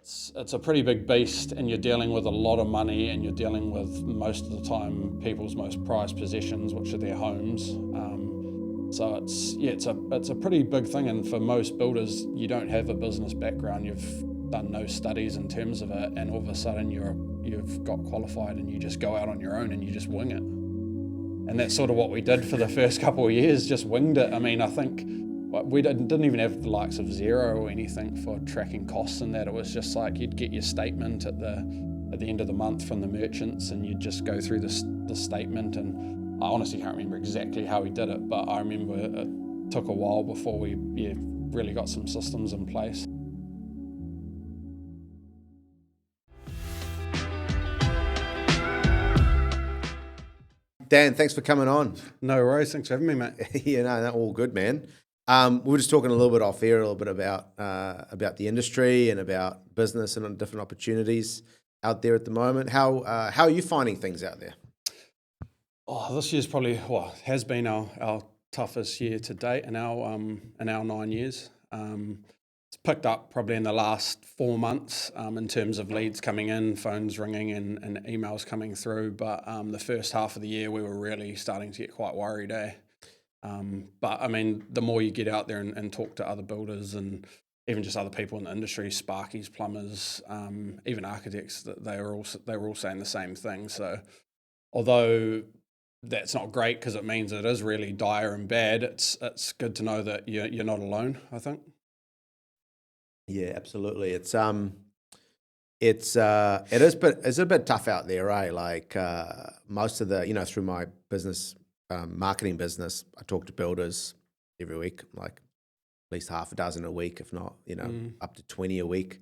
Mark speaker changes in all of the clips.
Speaker 1: it's a pretty big beast, and you're dealing with a lot of money, and you're dealing with most of the time people's most prized possessions, which are their homes. So it's a pretty big thing, and for most builders, you don't have a business background, you've done no studies in terms of it, and all of a sudden you've got qualified and you just go out on your own and you just wing it. And that's sort of what we did for the first couple of years, just winged it. I mean, I think we didn't even have the likes of Xero or anything for tracking costs and that. It was just like you'd get your statement at the end of the month from the merchants, and you'd just go through the statement. And I honestly can't remember exactly how we did it, but I remember it took a while before we really got some systems in place.
Speaker 2: Dan, thanks for coming on.
Speaker 1: No worries, thanks for having me, mate.
Speaker 2: Yeah, no, all good, man. We were just talking a little bit off air, a little bit about the industry and about business and different opportunities out there at the moment. How are you finding things out there?
Speaker 1: Oh, this year's probably has been our toughest year to date in our 9 years. It's picked up probably in the last 4 months in terms of leads coming in, phones ringing, and emails coming through. But the first half of the year, we were really starting to get quite worried, But I mean, the more you get out there and talk to other builders and even just other people in the industry, sparkies, plumbers, even architects, that they were all saying the same thing. So although that's not great because it means it is really dire and bad, it's good to know that you're not alone, I think.
Speaker 2: Yeah, absolutely. It's it's a bit tough out there, right? Like most of the, through my business, marketing business, I talk to builders every week, like at least half a dozen a week, if not, up to 20 a week.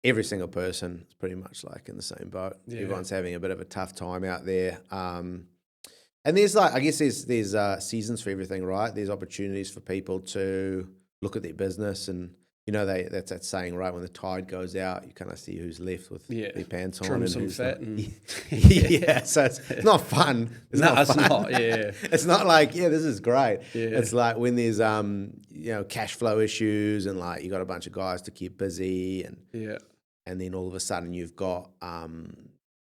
Speaker 2: Every single person is pretty much like in the same boat. Yeah. Everyone's having a bit of a tough time out there. And there's I guess there's seasons for everything, right? There's opportunities for people to look at their business, and that's that saying, right? When the tide goes out, you kind of see who's left with their pants on,
Speaker 1: trim
Speaker 2: and
Speaker 1: some
Speaker 2: who's
Speaker 1: fat.
Speaker 2: Yeah, so it's not fun.
Speaker 1: It's not. Yeah,
Speaker 2: it's not like, this is great. Yeah. It's like when there's cash flow issues, and like you got a bunch of guys to keep busy, and then all of a sudden you've got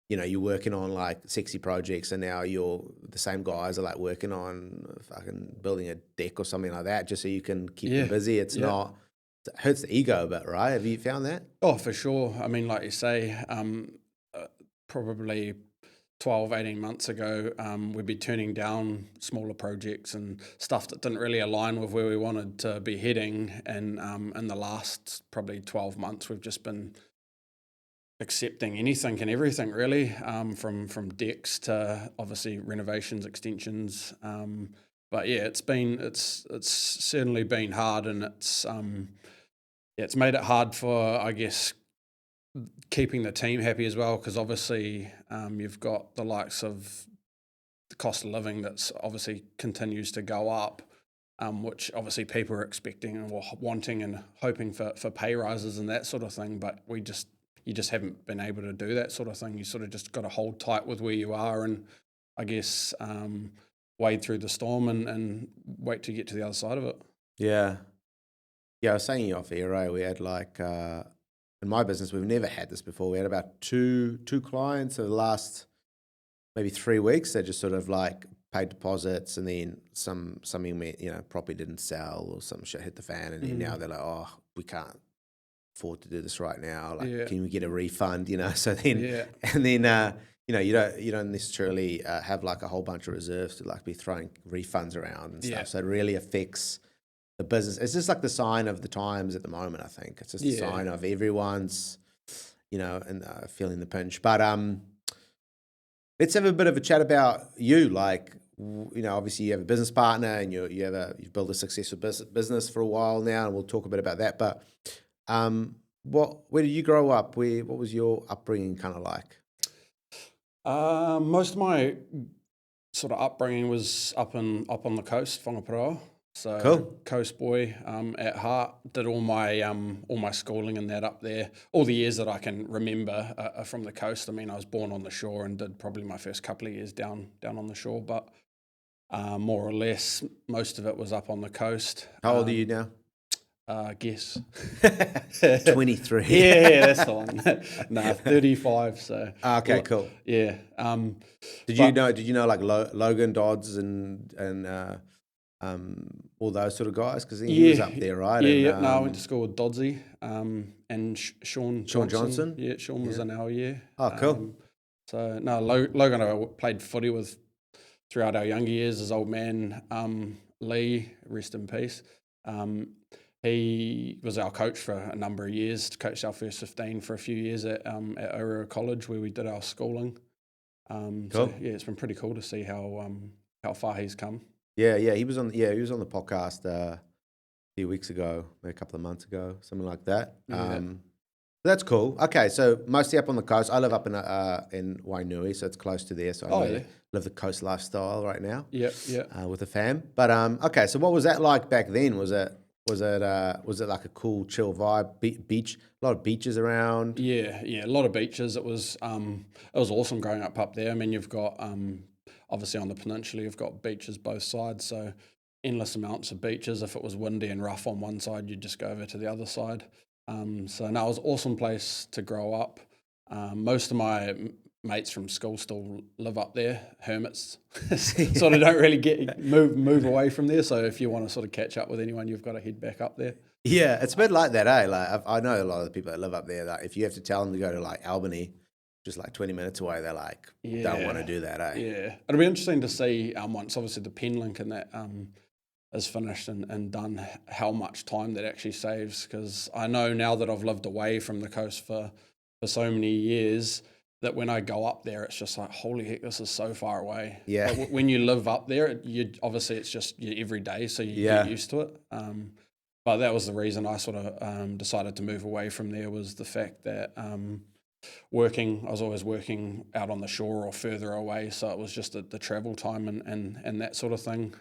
Speaker 2: you're working on like sexy projects, and now the same guys are like working on fucking building a deck or something like that just so you can keep them busy. It's not, it hurts the ego a bit, right? Have you found that?
Speaker 1: Oh, for sure. I mean, like you say, probably 12, 18 months ago, we'd be turning down smaller projects and stuff that didn't really align with where we wanted to be heading. And in the last probably 12 months, we've just been accepting anything and everything, really, from decks to obviously renovations, extensions. But yeah, it's certainly been hard, and it's made it hard for, I guess, keeping the team happy as well, because obviously you've got the likes of the cost of living that's obviously continues to go up, which obviously people are expecting and wanting and hoping for pay rises and that sort of thing, but you just haven't been able to do that sort of thing. You sort of just got to hold tight with where you are and, I guess, wade through the storm and wait to get to the other side of it.
Speaker 2: Yeah. Yeah, I was saying you off air, right? We had like, in my business, we've never had this before. We had about two clients over the last maybe 3 weeks. They just sort of like paid deposits, and then something property didn't sell or some shit hit the fan, and then now they're like, oh, we can't afford to do this right now. Like, can we get a refund? So then, and then you don't necessarily have like a whole bunch of reserves to like be throwing refunds around and stuff. So it really affects the business. It's just like the sign of the times at the moment, I think. It's just a sign of everyone's, and feeling the pinch. But let's have a bit of a chat about you. Like, obviously you have a business partner, and you've built a successful business for a while now, and we'll talk a bit about that. But where did you grow up? What was your upbringing kind of like?
Speaker 1: Most of my sort of upbringing was up on the coast, Whangaparoa. So cool. Coast boy at heart. Did all my schooling and that up there. All the years that I can remember are from the coast. I mean, I was born on the shore and did probably my first couple of years down on the shore, but more or less most of it was up on the coast.
Speaker 2: How old are you now?
Speaker 1: Guess.
Speaker 2: 23.
Speaker 1: Yeah, that's the one. Nah, 35. So
Speaker 2: Okay, cool.
Speaker 1: yeah.
Speaker 2: Did you know like Logan Dodds and all those sort of guys? Because he was up there, right?
Speaker 1: Yeah,
Speaker 2: And
Speaker 1: No, I went to school with Dodsey, and Sean
Speaker 2: Johnson.
Speaker 1: Yeah, Sean was in our year.
Speaker 2: Oh, cool.
Speaker 1: So no, Logan I played footy with throughout our younger years. His old man, Lee, rest in peace. He was our coach for a number of years. Coached our first 15 for a few years at Orua College, where we did our schooling.
Speaker 2: Cool.
Speaker 1: So yeah, it's been pretty cool to see how far he's come.
Speaker 2: Yeah, he was on the podcast a few weeks ago, maybe a couple of months ago, something like that.
Speaker 1: Yeah.
Speaker 2: That's cool. Okay, so mostly up on the coast. I live up in Wainui, so it's close to there. So I live the coast lifestyle right now.
Speaker 1: Yeah.
Speaker 2: With the fam. But okay, so what was that like back then? Was it like a cool, chill vibe? Beach, a lot of beaches around.
Speaker 1: Yeah, a lot of beaches. It was awesome growing up there. I mean, you've got obviously on the peninsula, you've got beaches both sides, so endless amounts of beaches. If it was windy and rough on one side, you'd just go over to the other side. So no, it was an awesome place to grow up. Most of my mates from school still live up there, hermits, sort of don't really move away from there. So if you want to sort of catch up with anyone, you've got to head back up there.
Speaker 2: Yeah, it's a bit like that, eh? Like I know a lot of the people that live up there. That if you have to tell them to go to like Albany, just like 20 minutes away, they're like, don't want to do that, eh?
Speaker 1: Yeah, it'll be interesting to see once obviously the pen link and that is finished and done, how much time that actually saves. Because I know now that I've lived away from the coast for so many years, that when I go up there, it's just like, holy heck, this is so far away.
Speaker 2: Yeah.
Speaker 1: But when you live up there, obviously it's just every day, so you get used to it. But that was the reason I sort of decided to move away from there, was the fact that I was always working out on the shore or further away, so it was just the travel time and that sort of thing.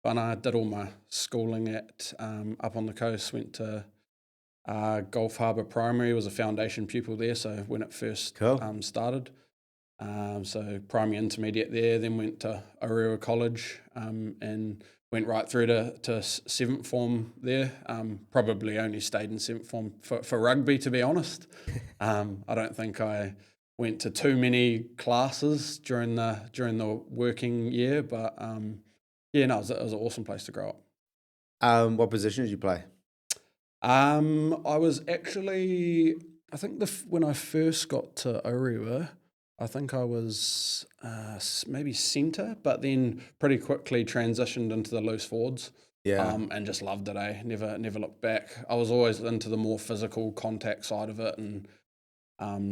Speaker 1: But I did all my schooling at up on the coast, went to Gulf Harbour Primary, was a foundation pupil there, so when it first started. So primary intermediate there, then went to Orua College and went right through to seventh form there. Probably only stayed in seventh form for rugby, to be honest. I don't think I went to too many classes during the working year, but it was an awesome place to grow up.
Speaker 2: What position did you play?
Speaker 1: I was actually, I think when I first got to Orua, I think I was maybe centre, but then pretty quickly transitioned into the loose forwards.
Speaker 2: Yeah.
Speaker 1: And just loved it, eh? Never looked back. I was always into the more physical contact side of it, and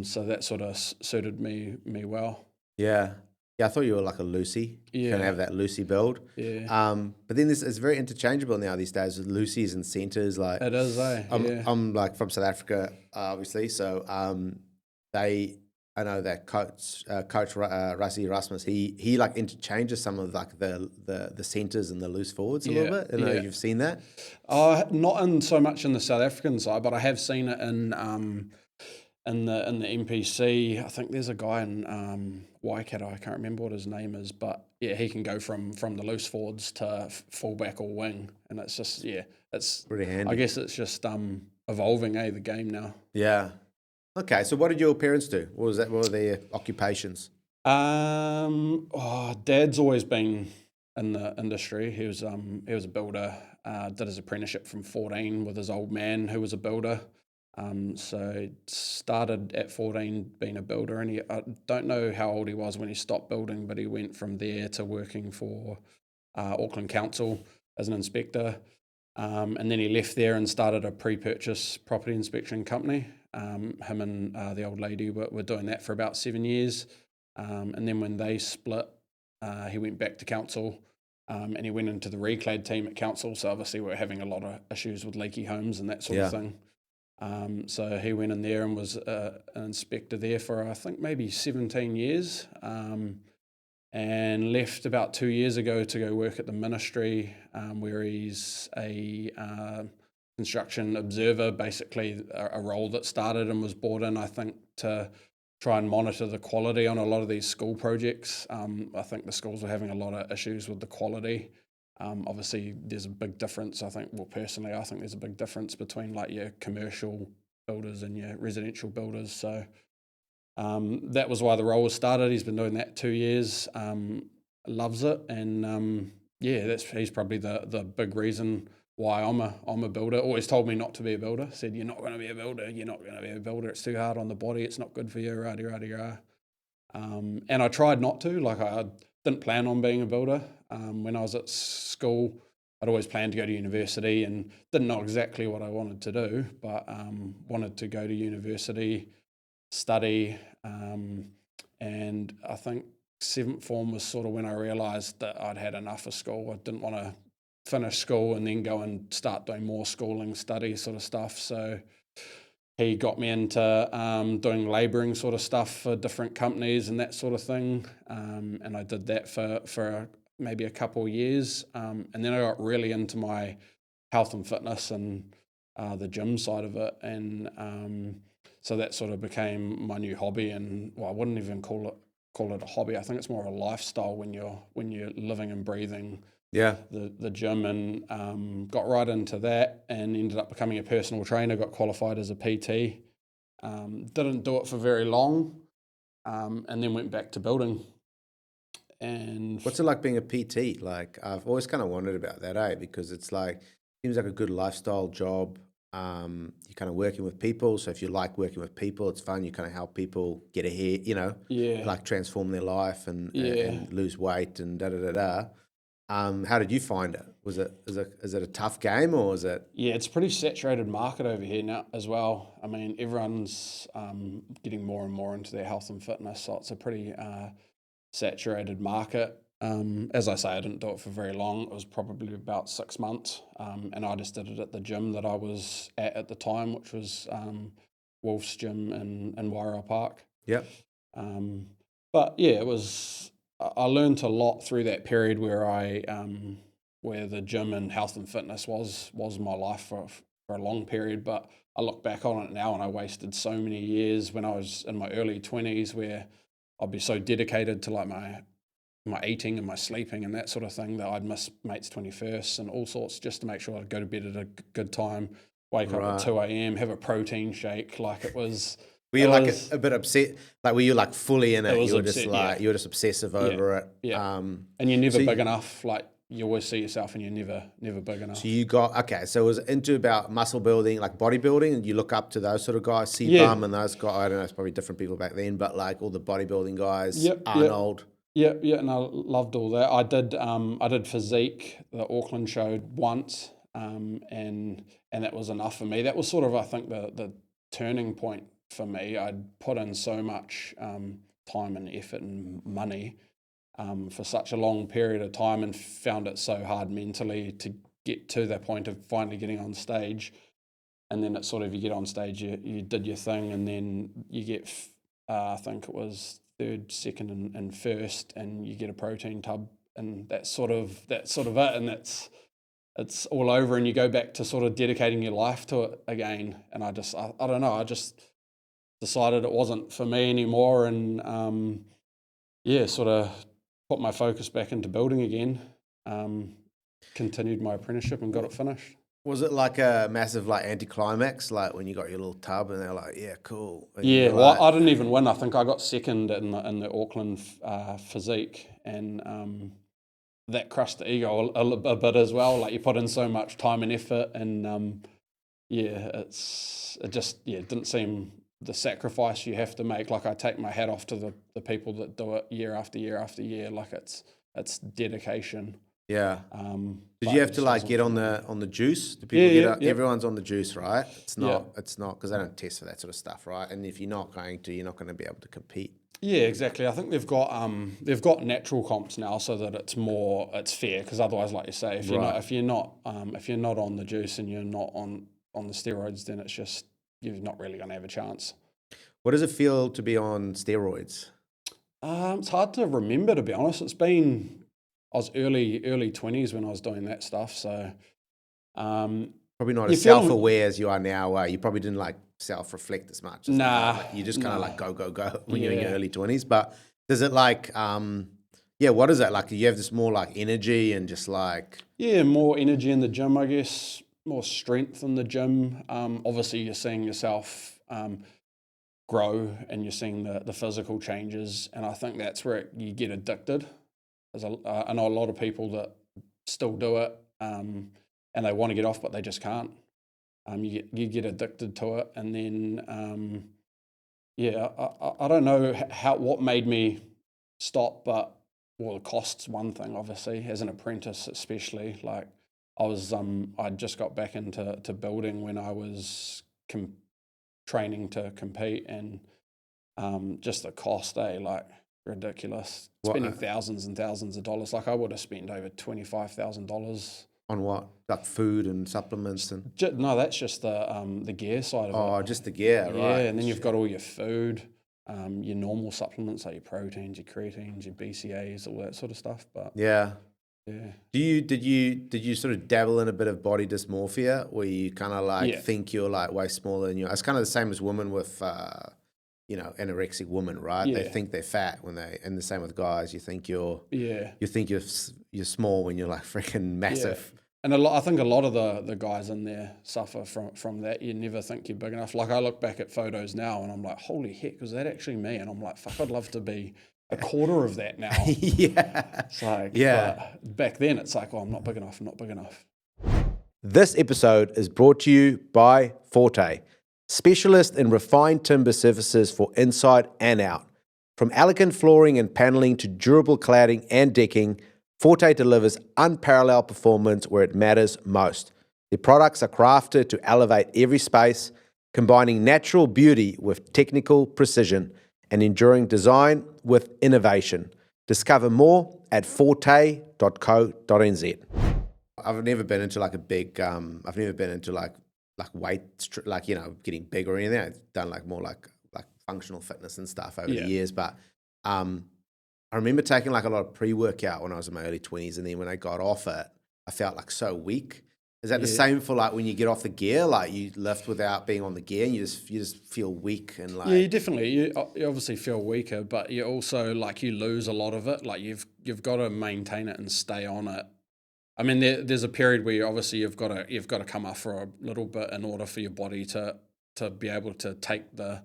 Speaker 1: so that sort of suited me well.
Speaker 2: Yeah. Yeah, I thought you were like a Lucy.
Speaker 1: Yeah.
Speaker 2: Kind of have that Lucy build.
Speaker 1: Yeah.
Speaker 2: But then it's very interchangeable now these days with Lucy's and centres. Like
Speaker 1: it is, eh?
Speaker 2: I'm like from South Africa, obviously. So I know that coach Rassie Erasmus, he like interchanges some of like the centres and the loose forwards a little bit. I know you've seen that.
Speaker 1: Not in so much in the South African side, but I have seen it in the NPC. I think there's a guy in Waikato, I can't remember what his name is, but yeah, he can go from the loose forwards to fullback or wing, and it's just it's
Speaker 2: pretty handy.
Speaker 1: I guess it's just evolving, the game now.
Speaker 2: Yeah. Okay, so what did your parents do? What were their occupations?
Speaker 1: Dad's always been in the industry. He was a builder. Did his apprenticeship from 14 with his old man, who was a builder. So started at 14 being a builder, and I don't know how old he was when he stopped building, but he went from there to working for Auckland Council as an inspector. And then he left there and started a pre-purchase property inspection company. Him and the old lady were doing that for about 7 years. And then when they split, he went back to council, and he went into the reclad team at council. So obviously we're having a lot of issues with leaky homes and that sort of thing. So he went in there and was an inspector there for, I think, maybe 17 years. And left about 2 years ago to go work at the ministry, where he's a construction observer, basically a role that started and was brought in, I think, to try and monitor the quality on a lot of these school projects. I think the schools were having a lot of issues with the quality. Obviously, there's a big difference. Personally, I think there's a big difference between like your commercial builders and your residential builders. So that was why the role was started. He's been doing that 2 years, loves it, and he's probably the big reason why I'm a builder. Always told me not to be a builder. Said, you're not going to be a builder. You're not going to be a builder. It's too hard on the body. It's not good for you. Rah-de-rah-de-rah. And I tried not to. Like I didn't plan on being a builder. When I was at school, I'd always planned to go to university and didn't know exactly what I wanted to do, but wanted to go to university, study, and I think 7th form was sort of when I realised that I'd had enough of school. I didn't want to finish school and then go and start doing more schooling, study sort of stuff. So he got me into doing labouring sort of stuff for different companies and that sort of thing. And I did that for maybe a couple of years. And then I got really into my health and fitness and the gym side of it. And so that sort of became my new hobby. And I wouldn't even call it a hobby. I think it's more of a lifestyle when you're living and breathing the gym, and got right into that and ended up becoming a personal trainer, got qualified as a PT. Didn't do it for very long, and then went back to building. And
Speaker 2: what's it like being a PT? Like, I've always kind of wondered about that, because it's like, seems like a good lifestyle job. You're kind of working with people, so if you like working with people, it's fun. You kind of help people get ahead, like transform their life and lose weight and da. How did you find it? Is it a tough game, or is it?
Speaker 1: Yeah, it's a pretty saturated market over here now as well. I mean, everyone's getting more and more into their health and fitness, so it's a pretty saturated market. As I say, I didn't do it for very long. It was probably about 6 months, and I just did it at the gym that I was at the time, which was Wolf's Gym in Wairau Park.
Speaker 2: Yeah.
Speaker 1: But yeah, it was. I learned a lot through that period where where the gym and health and fitness was my life for a long period. But I look back on it now and I wasted so many years when I was in my early 20s where I'd be so dedicated to like my eating and my sleeping and that sort of thing that I'd miss mates' 21st and all sorts just to make sure I'd go to bed at a good time, wake up at 2 a.m, have a protein shake. Like it was...
Speaker 2: Were you a bit upset? Like, were you like fully in it? You were
Speaker 1: upset,
Speaker 2: just like, you were just obsessive over it.
Speaker 1: Yeah. And you're never big enough. Like you always see yourself and you're never big enough.
Speaker 2: So so it was into about muscle building, like bodybuilding, and you look up to those sort of guys, C-Bum and those guys. I don't know, it's probably different people back then, but like all the bodybuilding guys, Arnold.
Speaker 1: Yeah, and I loved all that. I did physique, the Auckland show once, and that was enough for me. That was sort of, I think, the turning point for me. I'd put in so much time and effort and money for such a long period of time and found it so hard mentally to get to that point of finally getting on stage. And then it's sort of, you get on stage, you did your thing, and then you get, I think it was 3rd, 2nd, and 1st, and you get a protein tub, and that's sort of it, and it's all over, and you go back to sort of dedicating your life to it again. And I don't know, I just decided it wasn't for me anymore, and sort of put my focus back into building again. Continued my apprenticeship and got it finished.
Speaker 2: Was it like a massive like anticlimax, like when you got your little tub and they're like, yeah, cool? And
Speaker 1: I didn't even win. I think I got 2nd in the Auckland physique, and that crushed the ego a bit as well. Like you put in so much time and effort, and it didn't seem the sacrifice you have to make. Like I take my hat off to the people that do it year after year after year. Like it's dedication.
Speaker 2: Yeah. Did you have to like get on the juice? Do people everyone's on the juice, right? It's not because they don't test for that sort of stuff, right? And if you're not going to be able to compete. Yeah,
Speaker 1: exactly. I think they've got natural comps now, so that it's fair. Because otherwise, like you say, if you're not on the juice and you're not on the steroids, then it's just you're not really going to have a chance.
Speaker 2: What does it feel to be on steroids?
Speaker 1: It's hard to remember, to be honest. I was early 20s when I was doing that stuff, so
Speaker 2: probably not as self-aware as you are now. You probably didn't like self-reflect as much. You just kind of like go when you're in your early 20s. But does it like Yeah, what is that like? You have this more like energy and just like
Speaker 1: Yeah, more energy in the gym, I guess, more strength in the gym. Obviously, you're seeing yourself grow and you're seeing the physical changes. And I think that's where you get addicted. I know a lot of people that still do it and they want to get off, but they just can't. You get addicted to it. And then, I don't know what made me stop, but well, the cost's one thing, obviously, as an apprentice, especially. Like I just got back into building when I was training to compete, and just the cost, like ridiculous. Spending thousands and thousands of dollars. Like I would have spent over $25,000
Speaker 2: on what? Like food and supplements and
Speaker 1: no, that's just the gear side of it.
Speaker 2: oh, just the gear, right?
Speaker 1: Yeah, and then you've got all your food, your normal supplements like your proteins, your creatines, your BCAAs, all that sort of stuff. But
Speaker 2: yeah.
Speaker 1: yeah.
Speaker 2: Did you sort of dabble in a bit of body dysmorphia where you kind of like think you're like way smaller than you are? It's kind of the same as women with anorexic women, right?
Speaker 1: Yeah.
Speaker 2: They think they're fat and the same with guys. You think you're small when you're like freaking massive.
Speaker 1: Yeah. And I think a lot of the guys in there suffer from that. You never think you're big enough. Like I look back at photos now and I'm like, holy heck, was that actually me? And I'm like, fuck, I'd love to be a quarter of that now.
Speaker 2: Yeah.
Speaker 1: It's like, but back then it's like, oh, I'm not big enough.
Speaker 2: This episode is brought to you by Forte, specialist in refined timber surfaces for inside and out. From elegant flooring and paneling to durable cladding and decking, Forte delivers unparalleled performance where it matters most. Their products are crafted to elevate every space, combining natural beauty with technical precision and enduring design with innovation. Discover more at forte.co.nz. I've never been into like a big, I've never been into like weight, like, getting big or anything. I've done like more like functional fitness and stuff over the years. But I remember taking like a lot of pre-workout when I was in my early 20s. And then when I got off it, I felt like so weak. Is that the same for like when you get off the gear, like you lift without being on the gear and you just feel weak and like...
Speaker 1: Yeah, you obviously feel weaker, but you also like you lose a lot of it. Like you've got to maintain it and stay on it. I mean, there's a period where obviously you've got to come off for a little bit in order for your body to be able to take the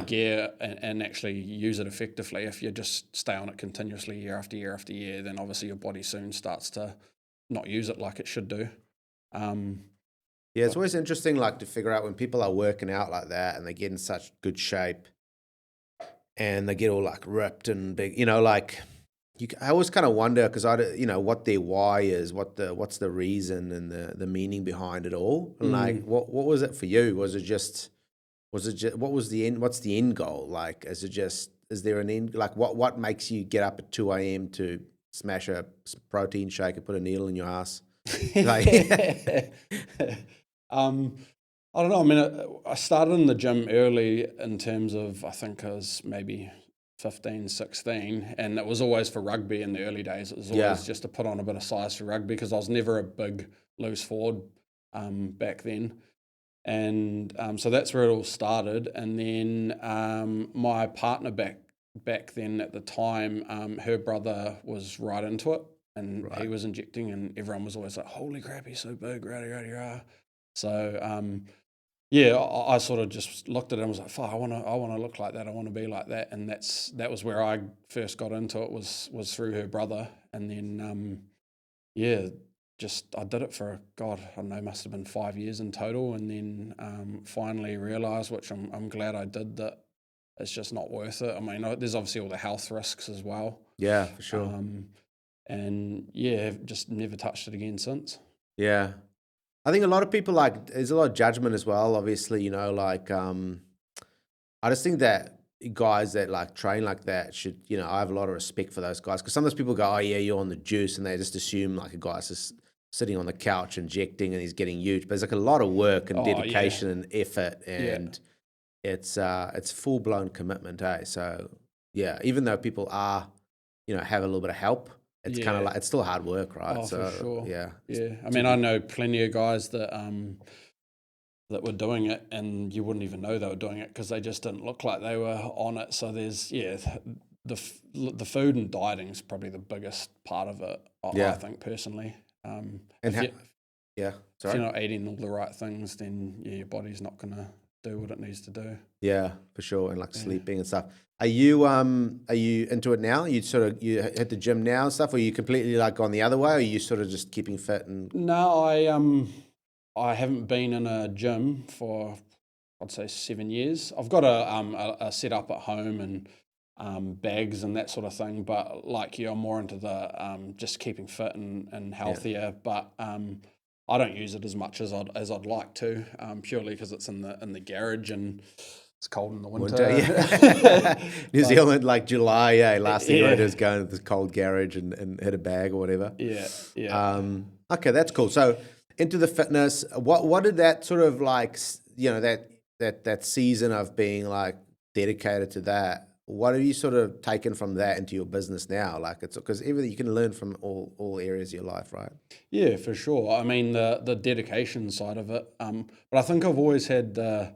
Speaker 1: gear and actually use it effectively. If you just stay on it continuously year after year after year, then obviously your body soon starts to not use it like it should do.
Speaker 2: It's always interesting like to figure out when people are working out like that and they get in such good shape and they get all like ripped and big, like I always kind of wonder because what their why is, what's the reason and the meaning behind it all. And like what was it for you? Was it just what was the end? What's the end goal? Like, is there an end? Like what makes you get up at 2 a.m. to smash a protein shake and put a needle in your ass? Like,
Speaker 1: I don't know. I mean, I started in the gym early in terms of, I think I was maybe 15, 16, and it was always for rugby in the early days. It was always just to put on a bit of size for rugby because I was never a big loose forward back then. And so that's where it all started. And then my partner back then at the time, her brother was right into it. And he was injecting, and everyone was always like, "Holy crap, he's so big!" Rah. So I sort of just looked at it and was like, "Fuck, I want to look like that. I want to be like that." And that was where I first got into it was through her brother, and then I did it for I don't know, must have been 5 years in total, and then finally realised, which I'm glad I did, that it's just not worth it. I mean, there's obviously all the health risks as well.
Speaker 2: Yeah, for sure.
Speaker 1: And just never touched it again since.
Speaker 2: Yeah. I think a lot of people there's a lot of judgment as well, obviously, I just think that guys that like train like that should, I have a lot of respect for those guys because sometimes people go, "Oh yeah, you're on the juice," and they just assume like a guy's just sitting on the couch injecting and he's getting huge. But there's like a lot of work and dedication and effort and it's full blown commitment, eh? So yeah, even though people are, have a little bit of help, it's kind of like it's still hard work, right?
Speaker 1: Oh,
Speaker 2: so,
Speaker 1: for sure.
Speaker 2: Yeah.
Speaker 1: I mean, I know plenty of guys that were doing it, and you wouldn't even know they were doing it because they just didn't look like they were on it. So there's the food and dieting is probably the biggest part of it. I think personally.
Speaker 2: And
Speaker 1: If
Speaker 2: yeah,
Speaker 1: you're
Speaker 2: sorry.
Speaker 1: not eating all the right things, then your body's not gonna do what it needs to do.
Speaker 2: Yeah, for sure, and like sleeping and stuff. Are you into it now? You hit the gym now and stuff, or are you completely like gone the other way, or are you sort of just keeping fit and?
Speaker 1: No, I haven't been in a gym for, I'd say, 7 years. I've got a setup at home and bags and that sort of thing. But like you, I'm more into the just keeping fit and healthier. But I don't use it as much as I'd like to, purely because it's in the garage and it's cold in the winter.
Speaker 2: Yeah. New Zealand, like July, last thing you want to do is go into the cold garage and hit a bag or whatever.
Speaker 1: Yeah.
Speaker 2: Okay, that's cool. So into the fitness, what did that sort of like, that season of being like dedicated to that, what have you sort of taken from that into your business now? Like, it's because everything you can learn from all areas of your life, right?
Speaker 1: Yeah, for sure. I mean, the dedication side of it. But I think I've always had the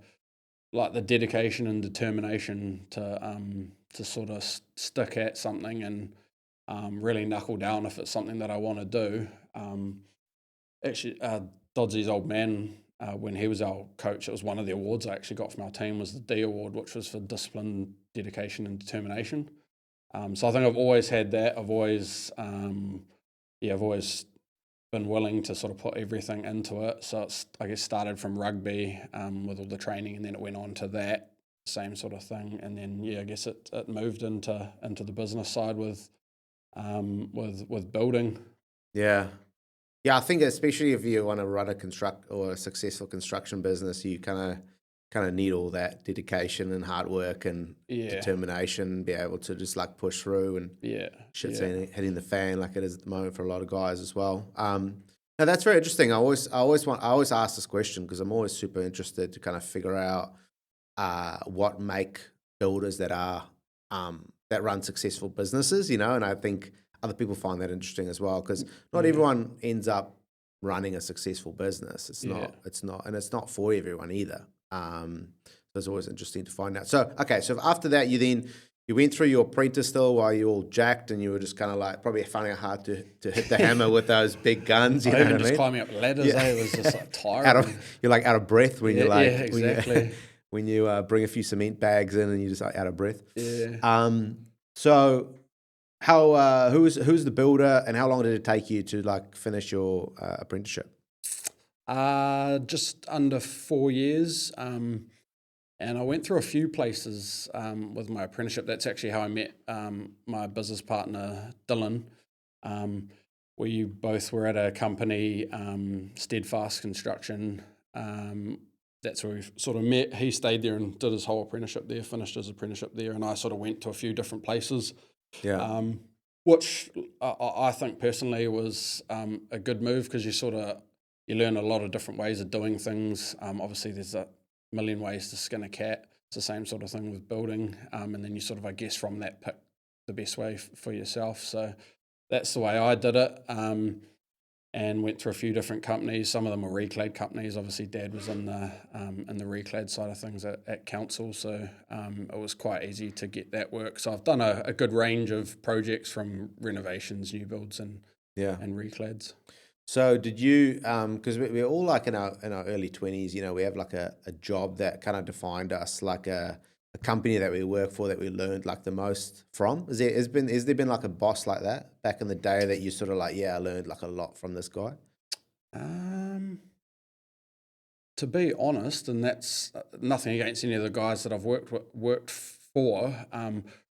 Speaker 1: dedication and determination to sort of stick at something and really knuckle down if it's something that I want to do. Actually, Dodsy's old man, when he was our coach, it was one of the awards I actually got from our team was the D award, which was for discipline, dedication, and determination. So I think I've always had that. I've always been willing to sort of put everything into it. So it's, I guess, started from rugby with all the training, and then it went on to that same sort of thing, and then I guess it moved into the business side with building.
Speaker 2: Yeah. Yeah, I think especially if you want to run a successful construction business, you kind of need all that dedication and hard work and determination, be able to just like push through and shit's hitting the fan like it is at the moment for a lot of guys as well. Now that's very interesting. I always ask this question because I'm always super interested to kind of figure out what make builders that are that run successful businesses, and I think other people find that interesting as well because not everyone ends up running a successful business. It's not, and it's not for everyone either. So it's always interesting to find out. So, okay, so after that, you went through your apprentice still while you were all jacked and you were just kind of like probably finding it hard to hit the hammer with those big guns. You know
Speaker 1: Even
Speaker 2: what
Speaker 1: just
Speaker 2: I mean?
Speaker 1: climbing up ladders, it was just like tiring.
Speaker 2: You're like out of breath when you're like,
Speaker 1: exactly.
Speaker 2: when you bring a few cement bags in and you're just like out of breath.
Speaker 1: Yeah.
Speaker 2: So how who's the builder and how long did it take you to like finish your apprenticeship?
Speaker 1: Just under 4 years. And I went through a few places with my apprenticeship. That's actually how I met my business partner, Dylan. We both were at a company, Steadfast Construction. That's where we sort of met. He stayed there and did his whole apprenticeship there, finished his apprenticeship there, and I sort of went to a few different places.
Speaker 2: Yeah.
Speaker 1: Which I think personally was a good move because you learn a lot of different ways of doing things. Obviously, there's a million ways to skin a cat. It's the same sort of thing with building, and then you sort of, I guess, from that pick the best way for yourself. So that's the way I did it, and went through a few different companies. Some of them were reclad companies. Obviously, Dad was in the reclad side of things at council, so it was quite easy to get that work. So I've done a good range of projects from renovations, new builds, and reclads.
Speaker 2: So did you, because we're all like in our early 20s, we have like a job that kind of defined us, like a company that we work for that we learned like the most from? Has there been like a boss like that back in the day that you sort of like, I learned like a lot from this guy?
Speaker 1: To be honest, and that's nothing against any of the guys that I've worked for,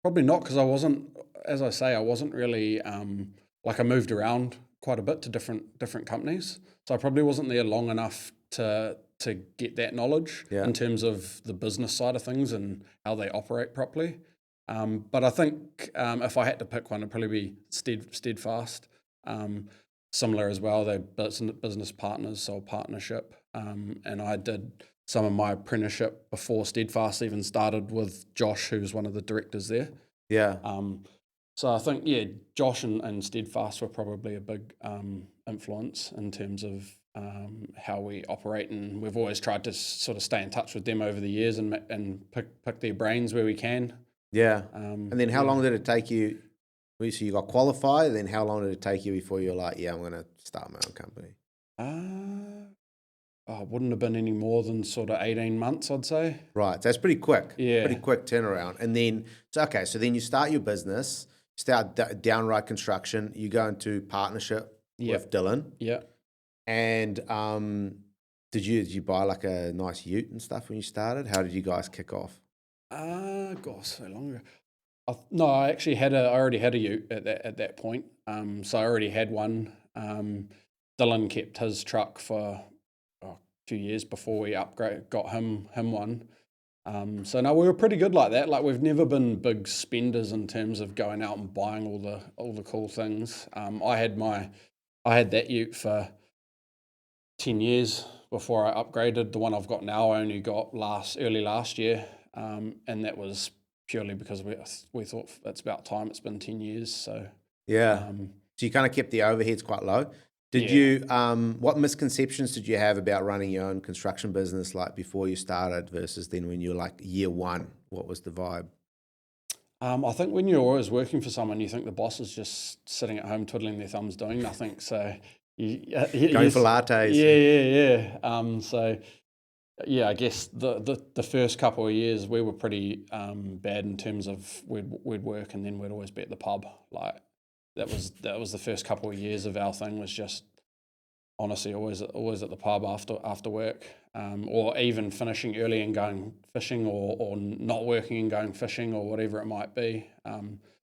Speaker 1: probably not, because I wasn't, as I say, I wasn't really, I moved around quite a bit to different companies, so I probably wasn't there long enough to get that knowledge in terms of the business side of things and how they operate properly. But I think if I had to pick one, it'd probably be Steadfast. Similar as well, they're business partners, so partnership. And I did some of my apprenticeship before Steadfast even started with Josh, who's one of the directors there.
Speaker 2: Yeah.
Speaker 1: So I think, Josh and Steadfast were probably a big influence in terms of how we operate, and we've always tried to sort of stay in touch with them over the years and pick their brains where we can.
Speaker 2: Yeah.
Speaker 1: Um,
Speaker 2: And then how
Speaker 1: yeah.
Speaker 2: long did it take you? Well, so you got qualified, then how long did it take you before you're like, yeah, I'm going to start my own company?
Speaker 1: Wouldn't have been any more than sort of 18 months, I'd say.
Speaker 2: Right. So it's pretty quick
Speaker 1: Yeah.
Speaker 2: turnaround. And then, so then you start your business, start Downright Construction, you go into partnership with Dylan.
Speaker 1: Yeah.
Speaker 2: And did you buy like a nice ute and stuff when you started? How did you guys kick off?
Speaker 1: Gosh, so long ago. No, I actually I already had a ute at that point. So I already had one. Dylan kept his truck for a few years before we got him one. So no, we were pretty good like that. Like, we've never been big spenders in terms of going out and buying all the cool things. I had that ute for 10 years before I upgraded. The one I've got now I only got early last year, and that was purely because we thought it's about time. It's been 10 years, so
Speaker 2: Yeah.
Speaker 1: um,
Speaker 2: So you kind of kept the overheads quite low. Did
Speaker 1: Yeah.
Speaker 2: you, what misconceptions did you have about running your own construction business like before you started versus then when you were like year one? What was the vibe?
Speaker 1: I think when you're always working for someone, you think the boss is just sitting at home twiddling their thumbs doing nothing. So
Speaker 2: Going for lattes.
Speaker 1: Yeah. So yeah, I guess the first couple of years we were pretty bad in terms of we'd work and then we'd always be at the pub. Like, that was the first couple of years of our thing, was just honestly always at the pub after work, or even finishing early and going fishing, or not working and going fishing, or whatever it might be.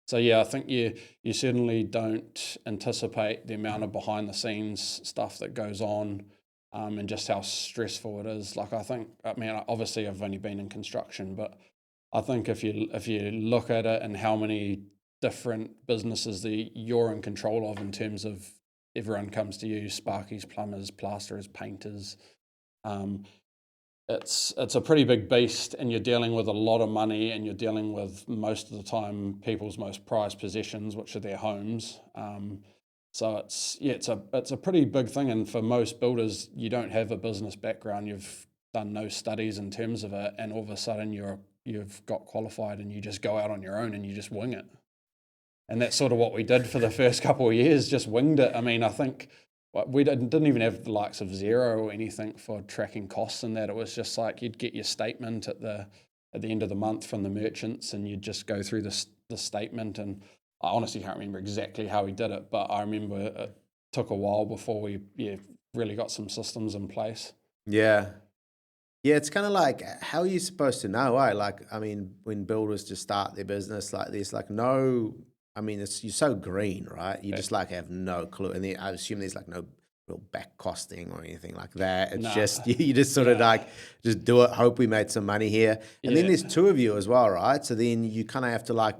Speaker 1: So yeah, I think you certainly don't anticipate the amount of behind the scenes stuff that goes on, and just how stressful it is. Like, I mean, obviously I've only been in construction, but I think if you look at it and how many different businesses that you're in control of, in terms of everyone comes to you, sparkies, plumbers, plasterers, painters. It's a pretty big beast, and you're dealing with a lot of money, and you're dealing with, most of the time, people's most prized possessions, which are their homes. So it's a pretty big thing, and for most builders, you don't have a business background, you've done no studies in terms of it, and all of a sudden you've got qualified, and you just go out on your own and you just wing it. And that's sort of what we did for the first couple of years, just winged it. I mean, I think we didn't even have the likes of Xero or anything for tracking costs and that. It was just like, you'd get your statement at the end of the month from the merchants, and you'd just go through the statement. And I honestly can't remember exactly how we did it, but I remember it took a while before we really got some systems in place.
Speaker 2: Yeah. Yeah, it's kind of like, how are you supposed to know, eh? Like, I mean, when builders just start their business like this, like, no, I mean, you're so green, right? You just like have no clue. And then I assume there's like no real back costing or anything like that. It's just, you just sort of like, just do it, hope we made some money here. And then there's two of you as well, right? So then you kind of have to like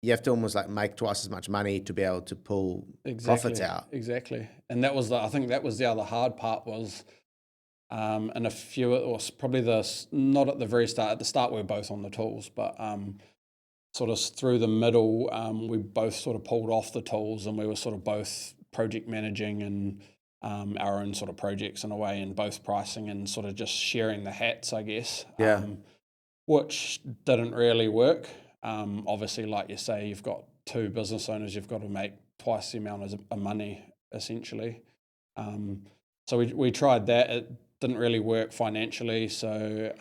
Speaker 2: you have to almost like make twice as much money to be able to pull profits out.
Speaker 1: Exactly. And I think that was the other hard part was, and it was probably not at the very start. At the start, we were both on the tools, but sort of through the middle, we both sort of pulled off the tools, and we were sort of both project managing and our own sort of projects in a way, and both pricing and sort of just sharing the hats, I guess.
Speaker 2: Yeah.
Speaker 1: Which didn't really work. Obviously, like you say, you've got two business owners, you've got to make twice the amount of money, essentially. So we tried that. It didn't really work financially. So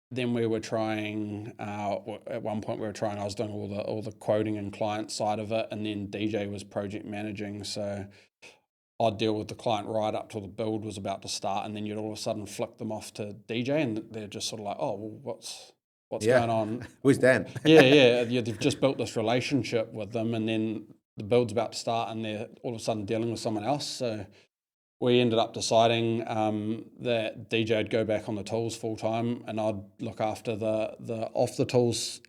Speaker 1: then we were trying. At one point, I was doing all the quoting and client side of it, and then DJ was project managing. So I'd deal with the client right up till the build was about to start, and then you'd all of a sudden flick them off to DJ, and they're just sort of like, oh, well, what's going on?
Speaker 2: Where's Dan?
Speaker 1: They've just built this relationship with them, and then the build's about to start, and they're all of a sudden dealing with someone else. So we ended up deciding that DJ would go back on the tools full time, and I'd look after the off the tools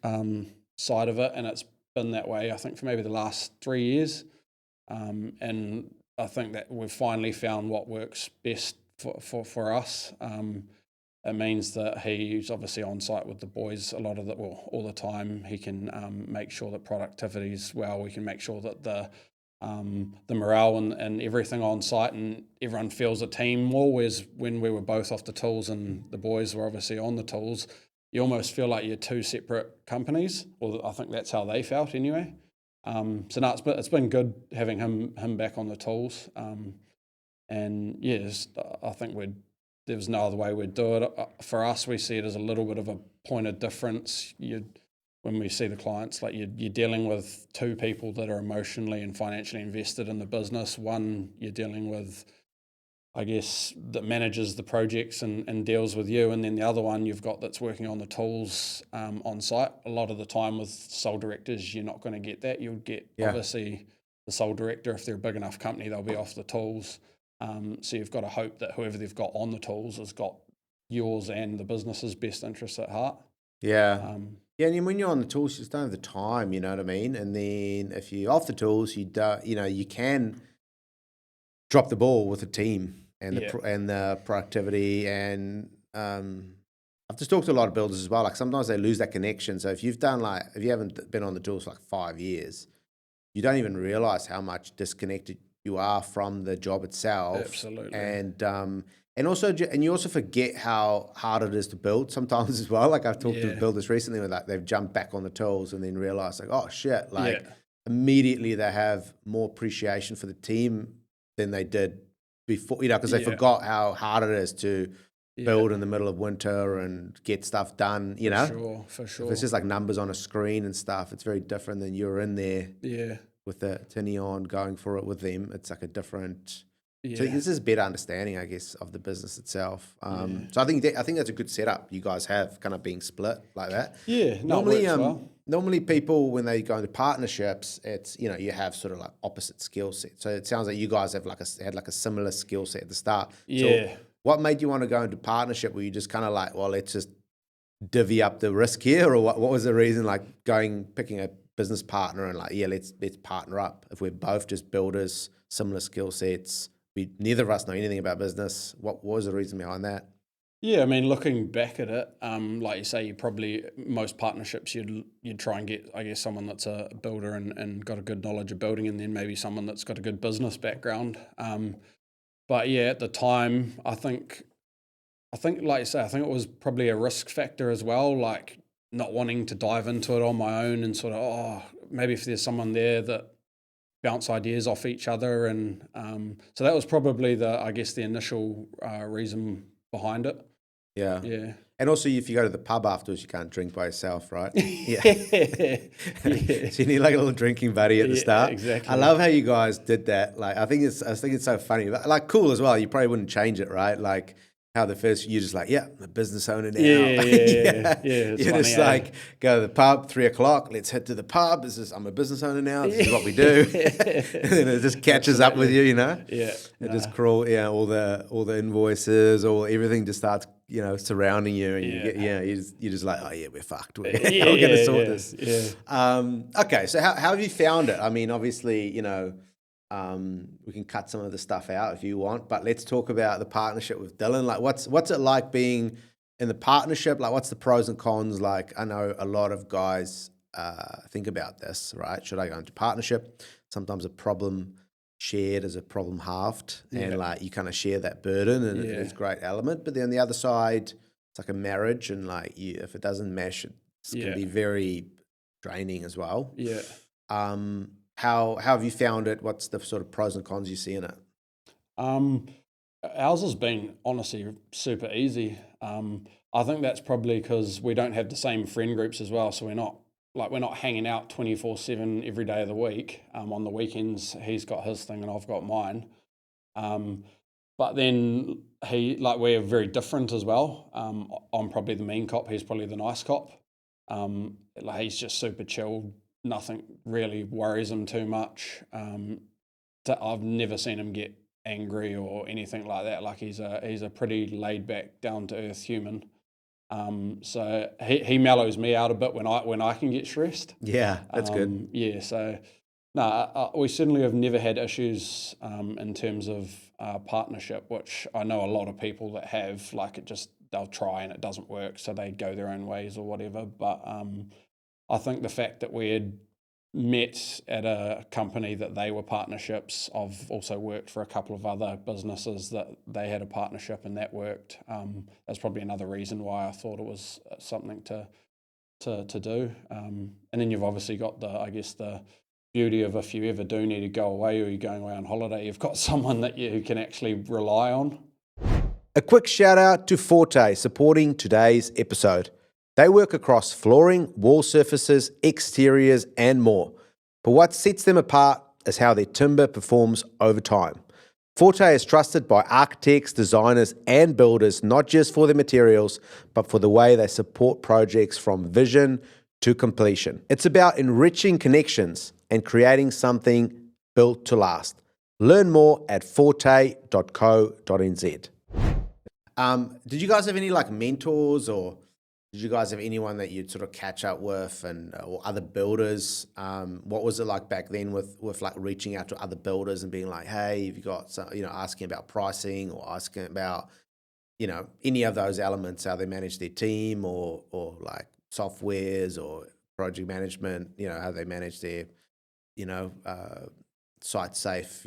Speaker 1: side of it, and it's been that way, I think, for maybe the last 3 years, and I think that we've finally found what works best for us. It means that he's obviously on site with the boys a lot of all the time. He can make sure that productivity's well. We can make sure that the morale and everything on site and everyone feels a team more. Whereas when we were both off the tools and the boys were obviously on the tools, you almost feel like you're two separate companies, or I think that's how they felt anyway. So no, it's been good having him back on the tools. And yes, I think there was no other way we'd do it. For us, we see it as a little bit of a point of difference. When we see the clients, like you're dealing with two people that are emotionally and financially invested in the business. One, you're dealing with, I guess, that manages the projects and deals with you, and then the other one you've got that's working on the tools on site. A lot of the time with sole directors, you're not going to get that. You'll get obviously the sole director, if they're a big enough company, they'll be off the tools. So you've got to hope that whoever they've got on the tools has got yours and the business's best interests at heart.
Speaker 2: Yeah. And when you're on the tools, you just don't have the time, you know what I mean? And then if you're off the tools, you can drop the ball with the team and the productivity. And I've just talked to a lot of builders as well. Like sometimes they lose that connection. So if you haven't been on the tools for like 5 years, you don't even realize how much disconnected you are from the job itself.
Speaker 1: Absolutely.
Speaker 2: And also you also forget how hard it is to build sometimes as well. Like I've talked to builders recently where like they've jumped back on the tools and then realized like, oh shit, like immediately they have more appreciation for the team than they did before, because they forgot how hard it is to build in the middle of winter and get stuff done,
Speaker 1: For sure.
Speaker 2: If it's just like numbers on a screen and stuff, it's very different than you're in there with the tinny on going for it with them. It's like a different... So this is a better understanding, I guess, of the business itself. So I think that's a good setup you guys have, kind of being split like that.
Speaker 1: Yeah,
Speaker 2: normally people when they go into partnerships, it's you have sort of like opposite skill sets. So it sounds like you guys have had a similar skill set at the start.
Speaker 1: Yeah.
Speaker 2: So what made you want to go into partnership? Were you just kind of like, well, let's just divvy up the risk here, or what was the reason? Like picking a business partner and like, let's partner up if we're both just builders, similar skill sets. Neither of us know anything about business. What was the reason behind that?
Speaker 1: Yeah, I mean, looking back at it, like you say, most partnerships you'd try and get, I guess, someone that's a builder and got a good knowledge of building, and then maybe someone that's got a good business background. But yeah, at the time, I think like you say, I think it was probably a risk factor as well, like not wanting to dive into it on my own and sort of, maybe if there's someone there that bounce ideas off each other, and so that was probably the initial reason behind it. Yeah.
Speaker 2: And also, if you go to the pub afterwards, you can't drink by yourself, right? Yeah. So you need like a little drinking buddy at the start.
Speaker 1: Exactly.
Speaker 2: I love how you guys did that. Like, I think it's so funny, like cool as well. You probably wouldn't change it, right? Like how the first you're just like, I'm a business owner now.
Speaker 1: Yeah.
Speaker 2: You're just like, go to the pub, 3:00. Let's head to the pub. I'm a business owner now. This is what we do. And then it just catches up with you, Yeah. It just crawl. All the invoices, everything just starts, surrounding you, and you're just like, we're fucked. We're going to sort this. Yeah. Okay. So how have you found it? I mean, obviously, we can cut some of the stuff out if you want, but let's talk about the partnership with Dylan. Like, what's it like being in the partnership? Like, what's the pros and cons? Like, I know a lot of guys think about this, right? Should I go into partnership? Sometimes a problem shared is a problem halved, and like you kind of share that burden, and it's a great element. But then on the other side, it's like a marriage, and like if it doesn't mesh, it can be very draining as well.
Speaker 1: Yeah.
Speaker 2: How have you found it? What's the sort of pros and cons you see in it?
Speaker 1: Ours has been honestly super easy. I think that's probably because we don't have the same friend groups as well. So we're not hanging out 24/7 every day of the week. On the weekends, he's got his thing and I've got mine. But then we're very different as well. I'm probably the mean cop. He's probably the nice cop. He's just super chilled. Nothing really worries him too much. I've never seen him get angry or anything like that. Like he's a pretty laid back, down to earth human. So he mellows me out a bit when I can get stressed.
Speaker 2: Yeah, that's good.
Speaker 1: Yeah. So we certainly have never had issues in terms of partnership, which I know a lot of people that have. Like they'll try and it doesn't work, so they go their own ways or whatever. But I think the fact that we had met at a company that they were partnerships. I've also worked for a couple of other businesses that they had a partnership and that worked. That's probably another reason why I thought it was something to do. And then you've obviously got the beauty of, if you ever do need to go away or you're going away on holiday, you've got someone that you can actually rely on.
Speaker 2: A quick shout out to Forte supporting today's episode. They work across flooring, wall surfaces, exteriors, and more. But what sets them apart is how their timber performs over time. Forte is trusted by architects, designers, and builders, not just for their materials, but for the way they support projects from vision to completion. It's about enriching connections and creating something built to last. Learn more at forte.co.nz. Did you guys have any like mentors, or did you guys have anyone that you'd sort of catch up with, and or other builders? What was it like back then with like reaching out to other builders and being like, hey, have you got some, asking about pricing or asking about, any of those elements, how they manage their team or like softwares or project management, how they manage their, site safe,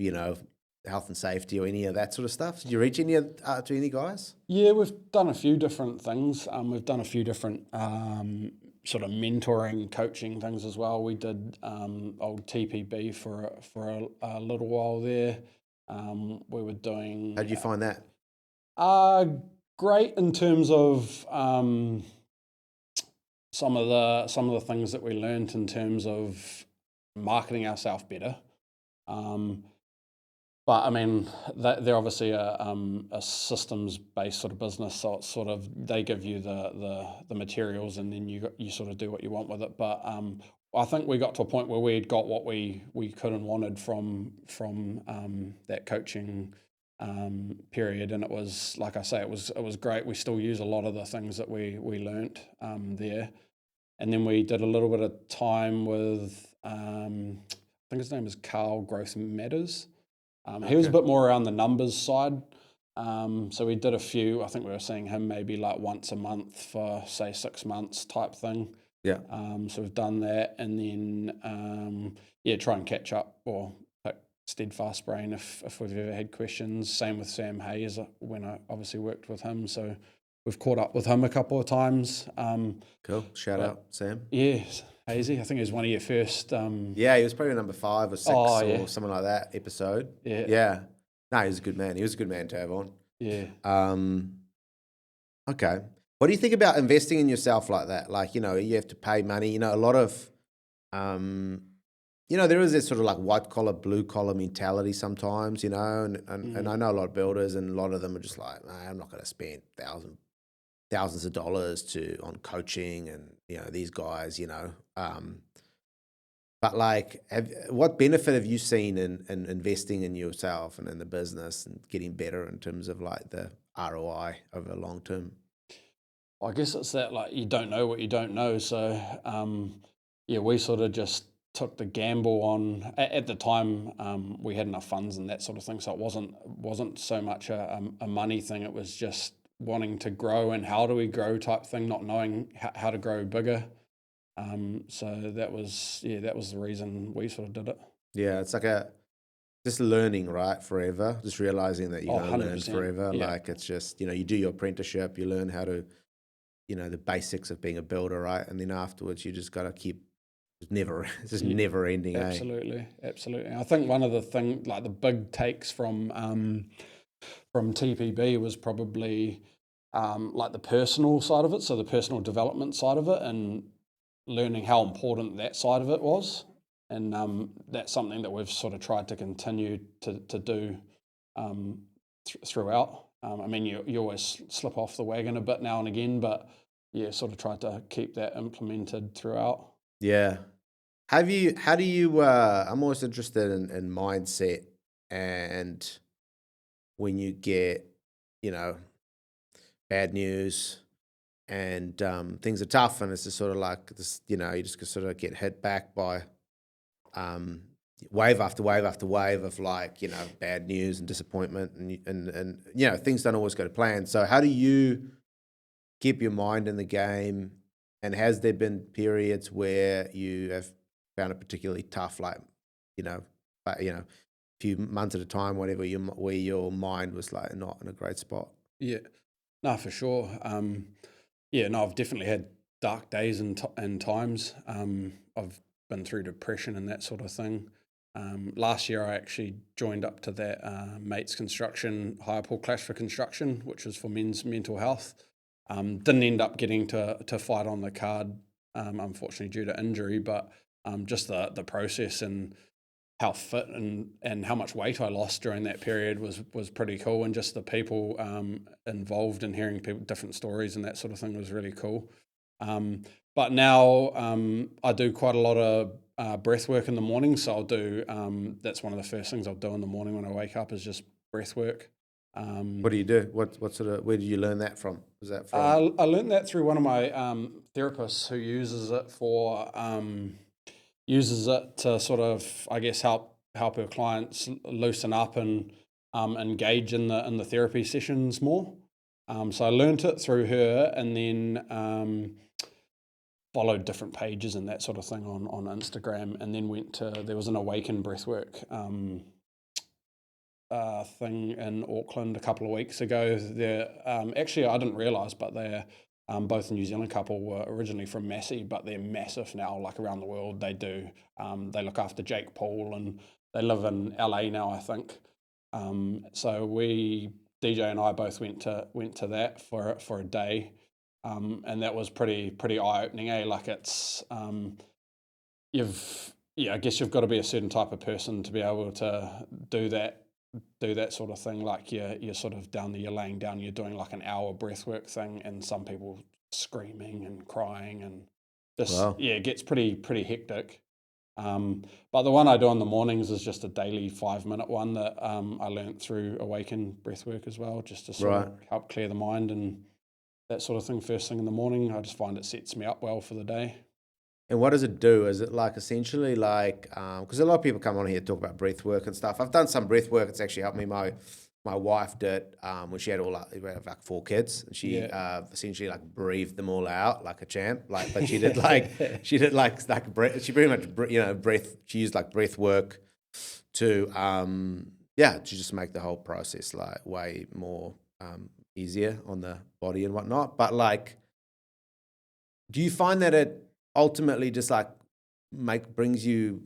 Speaker 2: health and safety or any of that sort of stuff? Did you reach any to any guys?
Speaker 1: Yeah, we've done a few different things. We've done a few different sort of mentoring, coaching things as well. We did old TPB for a little while there. We were doing.
Speaker 2: How did you find that?
Speaker 1: Great in terms of some of the things that we learned in terms of marketing ourselves better. But I mean, they're obviously a systems-based sort of business, so it's sort of, they give you the materials and then you sort of do what you want with it. But I think we got to a point where we had got what we could and wanted from that coaching period, and it was, like I say, it was great. We still use a lot of the things that we learnt there, and then we did a little bit of time with I think his name is Carl Growth Matters. He was a bit more around the numbers side. So we did a few, I think we were seeing him maybe like once a month for say 6 months type thing.
Speaker 2: Yeah.
Speaker 1: So we've done that, and then try and catch up or pick Steadfast brain if we've ever had questions. Same with Sam Hayes when I obviously worked with him. So we've caught up with him a couple of times.
Speaker 2: Cool. Shout out, Sam.
Speaker 1: Yeah. Hazy, I think it was one of your first.
Speaker 2: Yeah, he was probably number 5 or 6 or something like that episode.
Speaker 1: Yeah.
Speaker 2: Yeah. No, he was a good man. He was a good man to have on.
Speaker 1: Yeah.
Speaker 2: Okay. What do you think about investing in yourself like that? Like, you have to pay money. A lot of, there is this sort of like white collar, blue collar mentality sometimes, and I know a lot of builders, and a lot of them are just like, nah, I'm not going to spend thousands of dollars on coaching and, these guys, but like, what benefit have you seen in investing in yourself and in the business and getting better in terms of like the ROI over long term?
Speaker 1: I guess it's that, like, you don't know what you don't know. So, we sort of just took the gamble on, at the time, we had enough funds and that sort of thing. So it wasn't so much a money thing. It was just wanting to grow and how do we grow type thing, not knowing how to grow bigger. So that was the reason we sort of did it.
Speaker 2: Yeah, it's like just learning, right, forever. Just realizing that you're going to learn forever. Yeah. Like, it's just, you do your apprenticeship, you learn how to, the basics of being a builder, right? And then afterwards, you just got to keep, it's never ending.
Speaker 1: Absolutely. I think one of the things, like the big takes from TPB was probably like the personal side of it, so the personal development side of it, and learning how important that side of it was. And that's something that we've sort of tried to continue to do throughout. I mean, you always slip off the wagon a bit now and again, but sort of tried to keep that implemented throughout.
Speaker 2: Yeah. How do you, I'm always interested in mindset, and when you get, bad news and things are tough, and it's just sort of like this, you just sort of get hit back by wave after wave after wave of like, bad news and disappointment, and things don't always go to plan. So how do you keep your mind in the game, and has there been periods where you have found it particularly tough, like, but a few months at a time, whatever, where your mind was like not in a great spot?
Speaker 1: Yeah, no, for sure. Yeah, no, I've definitely had dark days and times. I've been through depression and that sort of thing. Last year, I actually joined up to that Mates Construction hire pool clash for construction, which was for men's mental health. Didn't end up getting to fight on the card, unfortunately due to injury, but just the process and how fit and how much weight I lost during that period was pretty cool, and just the people involved and hearing people different stories and that sort of thing was really cool. But now I do quite a lot of breath work in the morning, so I'll do that's one of the first things I'll do in the morning when I wake up is just breath work.
Speaker 2: What do you do? What sort of, where did you learn that from? Was that from?
Speaker 1: I learned that through one of my therapists who uses it to sort of, I guess, help her clients loosen up and engage in the therapy sessions more. So I learned it through her, and then followed different pages and that sort of thing on Instagram, and then there was an Awaken Breathwork thing in Auckland a couple of weeks ago. They're actually, I didn't realise, but they're both a New Zealand couple, were originally from Massey, but they're massive now, like around the world. They look after Jake Paul, and they live in LA now, I think. So DJ and I both went to that for a day, and that was pretty eye opening. Like it's I guess you've got to be a certain type of person to be able to do that sort of thing. Like you're sort of you're laying down, you're doing like an hour breathwork thing, and some people screaming and crying, and just
Speaker 2: Wow.
Speaker 1: it gets pretty hectic. But the one I do in the mornings is just a daily 5-minute one that I learnt through Awaken Breathwork as well, just to sort of help clear the mind and that sort of thing first thing in the morning. I just find it sets me up well for the day.
Speaker 2: And what does it do? Is it like essentially like, because a lot of people come on here to talk about breath work and stuff. I've done some breath work. It's actually helped me. My wife did when she had like 4 kids, and she essentially like breathed them all out like a champ. Like, but she did she pretty much breath. She used like breath work to to just make the whole process like way more easier on the body and whatnot. But like, do you find that it ultimately just like makes you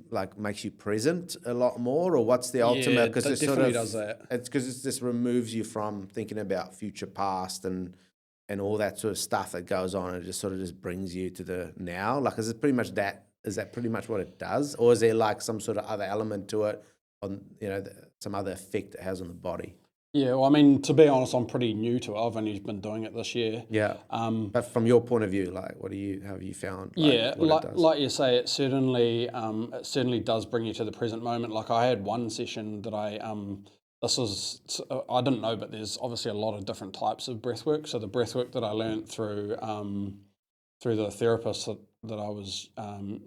Speaker 2: present a lot more, or what's the ultimate? Because it
Speaker 1: definitely does that.
Speaker 2: It's because it just removes you from thinking about future past and all that sort of stuff that goes on. It just sort of just brings you to the now. Like, is it pretty much that? Is that pretty much what it does, or is there like some sort of other element to it on some other effect it has on the body?
Speaker 1: Yeah, well, I mean, to be honest, I'm pretty new to it. I've only been doing it this year.
Speaker 2: Yeah. But from your point of view, like, have you found? Like, what it does?
Speaker 1: Like you say, it certainly does bring you to the present moment. Like I had one session that I didn't know, but there's obviously a lot of different types of breathwork. So the breathwork that I learned through the therapist that I was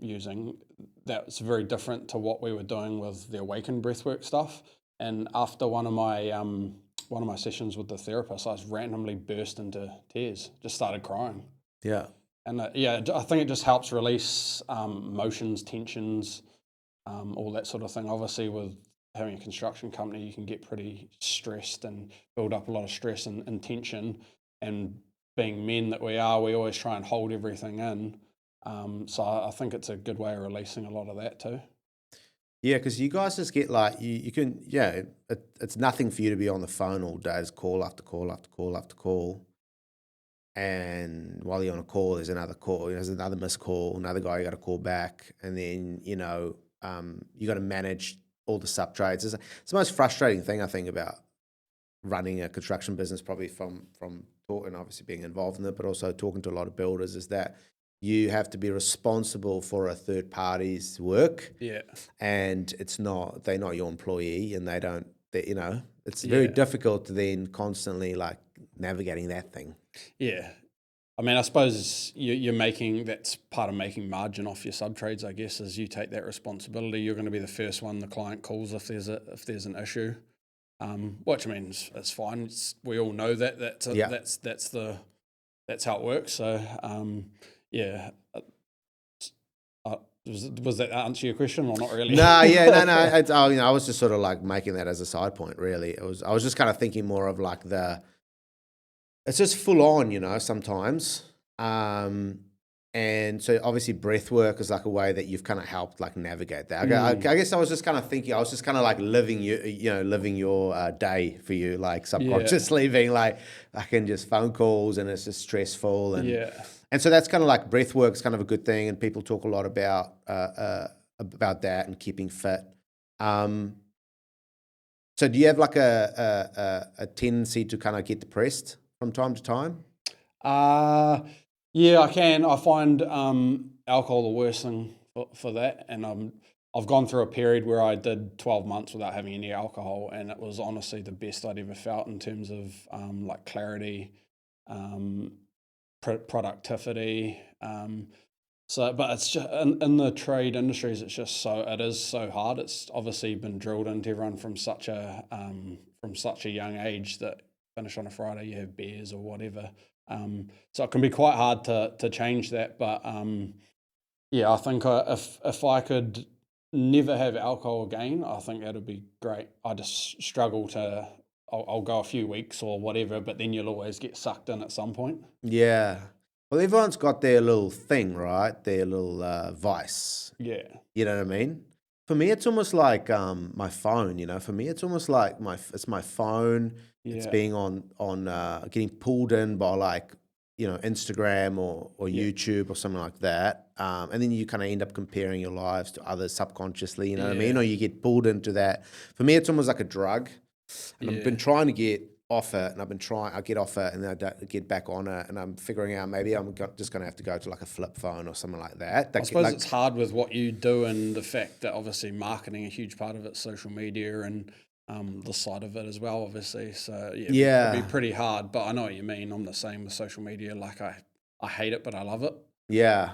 Speaker 1: using, that's very different to what we were doing with the Awaken breathwork stuff. And after one of my sessions with the therapist, I just randomly burst into tears, just started crying.
Speaker 2: Yeah.
Speaker 1: And I think it just helps release emotions, tensions, all that sort of thing. Obviously, with having a construction company, you can get pretty stressed and build up a lot of stress and tension. And being men that we are, we always try and hold everything in. So I think it's a good way of releasing a lot of that too.
Speaker 2: Yeah, because you guys just get like, you can, it's nothing for you to be on the phone all day. It's call after call after call after call. And while you're on a call, there's another call, there's another missed call, another guy you got to call back. And then, you got to manage all the sub trades. It's the most frustrating thing I think about running a construction business, probably from talking, obviously being involved in it, but also talking to a lot of builders, is that you have to be responsible for a third party's work.
Speaker 1: Yeah.
Speaker 2: And they're not your employee, and it's very difficult to then constantly like navigating that thing.
Speaker 1: Yeah. I mean, I suppose that's part of making margin off your sub trades, I guess, is you take that responsibility. You're going to be the first one the client calls if there's an issue. Which means it's fine. We all know that. That's how it works. So, Was that answer your question or not really?
Speaker 2: No, yeah, no. I was just sort of like making that as a side point. Really, I was just kind of thinking more of like it's just full on, sometimes. And so obviously breath work is like a way that you've kind of helped like navigate that. I guess I was just kind of thinking, I was just kind of like living your day for you, like subconsciously being like, I can just phone calls and it's just stressful. And so that's kind of like breath work is kind of a good thing. And people talk a lot about that and keeping fit. So do you have like a tendency to kind of get depressed from time to time?
Speaker 1: Yeah, I can. I find alcohol the worst thing for that, and I've gone through a period where I did 12 months without having any alcohol, and it was honestly the best I'd ever felt in terms of like clarity, productivity. But it's just in the trade industries, it is so hard. It's obviously been drilled into everyone from such a young age that finish on a Friday, you have beers or whatever. So it can be quite hard to change that. But yeah, I think if I could never have alcohol again, I think that'd be great. I just struggle to. I'll go a few weeks or whatever, but then you'll always get sucked in at some point.
Speaker 2: Yeah. Well, everyone's got their little thing, right? Their little vice.
Speaker 1: Yeah.
Speaker 2: You know what I mean? For me, it's almost like my phone. For me, it's almost like it's my phone.
Speaker 1: Yeah.
Speaker 2: It's being on getting pulled in by like Instagram or YouTube or something like that, and then you kind of end up comparing your lives to others subconsciously. You know what I mean? Or you get pulled into that. For me, it's almost like a drug, and I've been trying to get off it, and I get off it, and then I get back on it, and I'm figuring out maybe I'm just going to have to go to like a flip phone or something like that.
Speaker 1: I suppose it's hard with what you do and the fact that obviously marketing, a huge part of it's social media and the side of it as well, obviously. So yeah, it'd be pretty hard, but I know what you mean. I'm the same with social media. Like I hate it, but I love it.
Speaker 2: Yeah.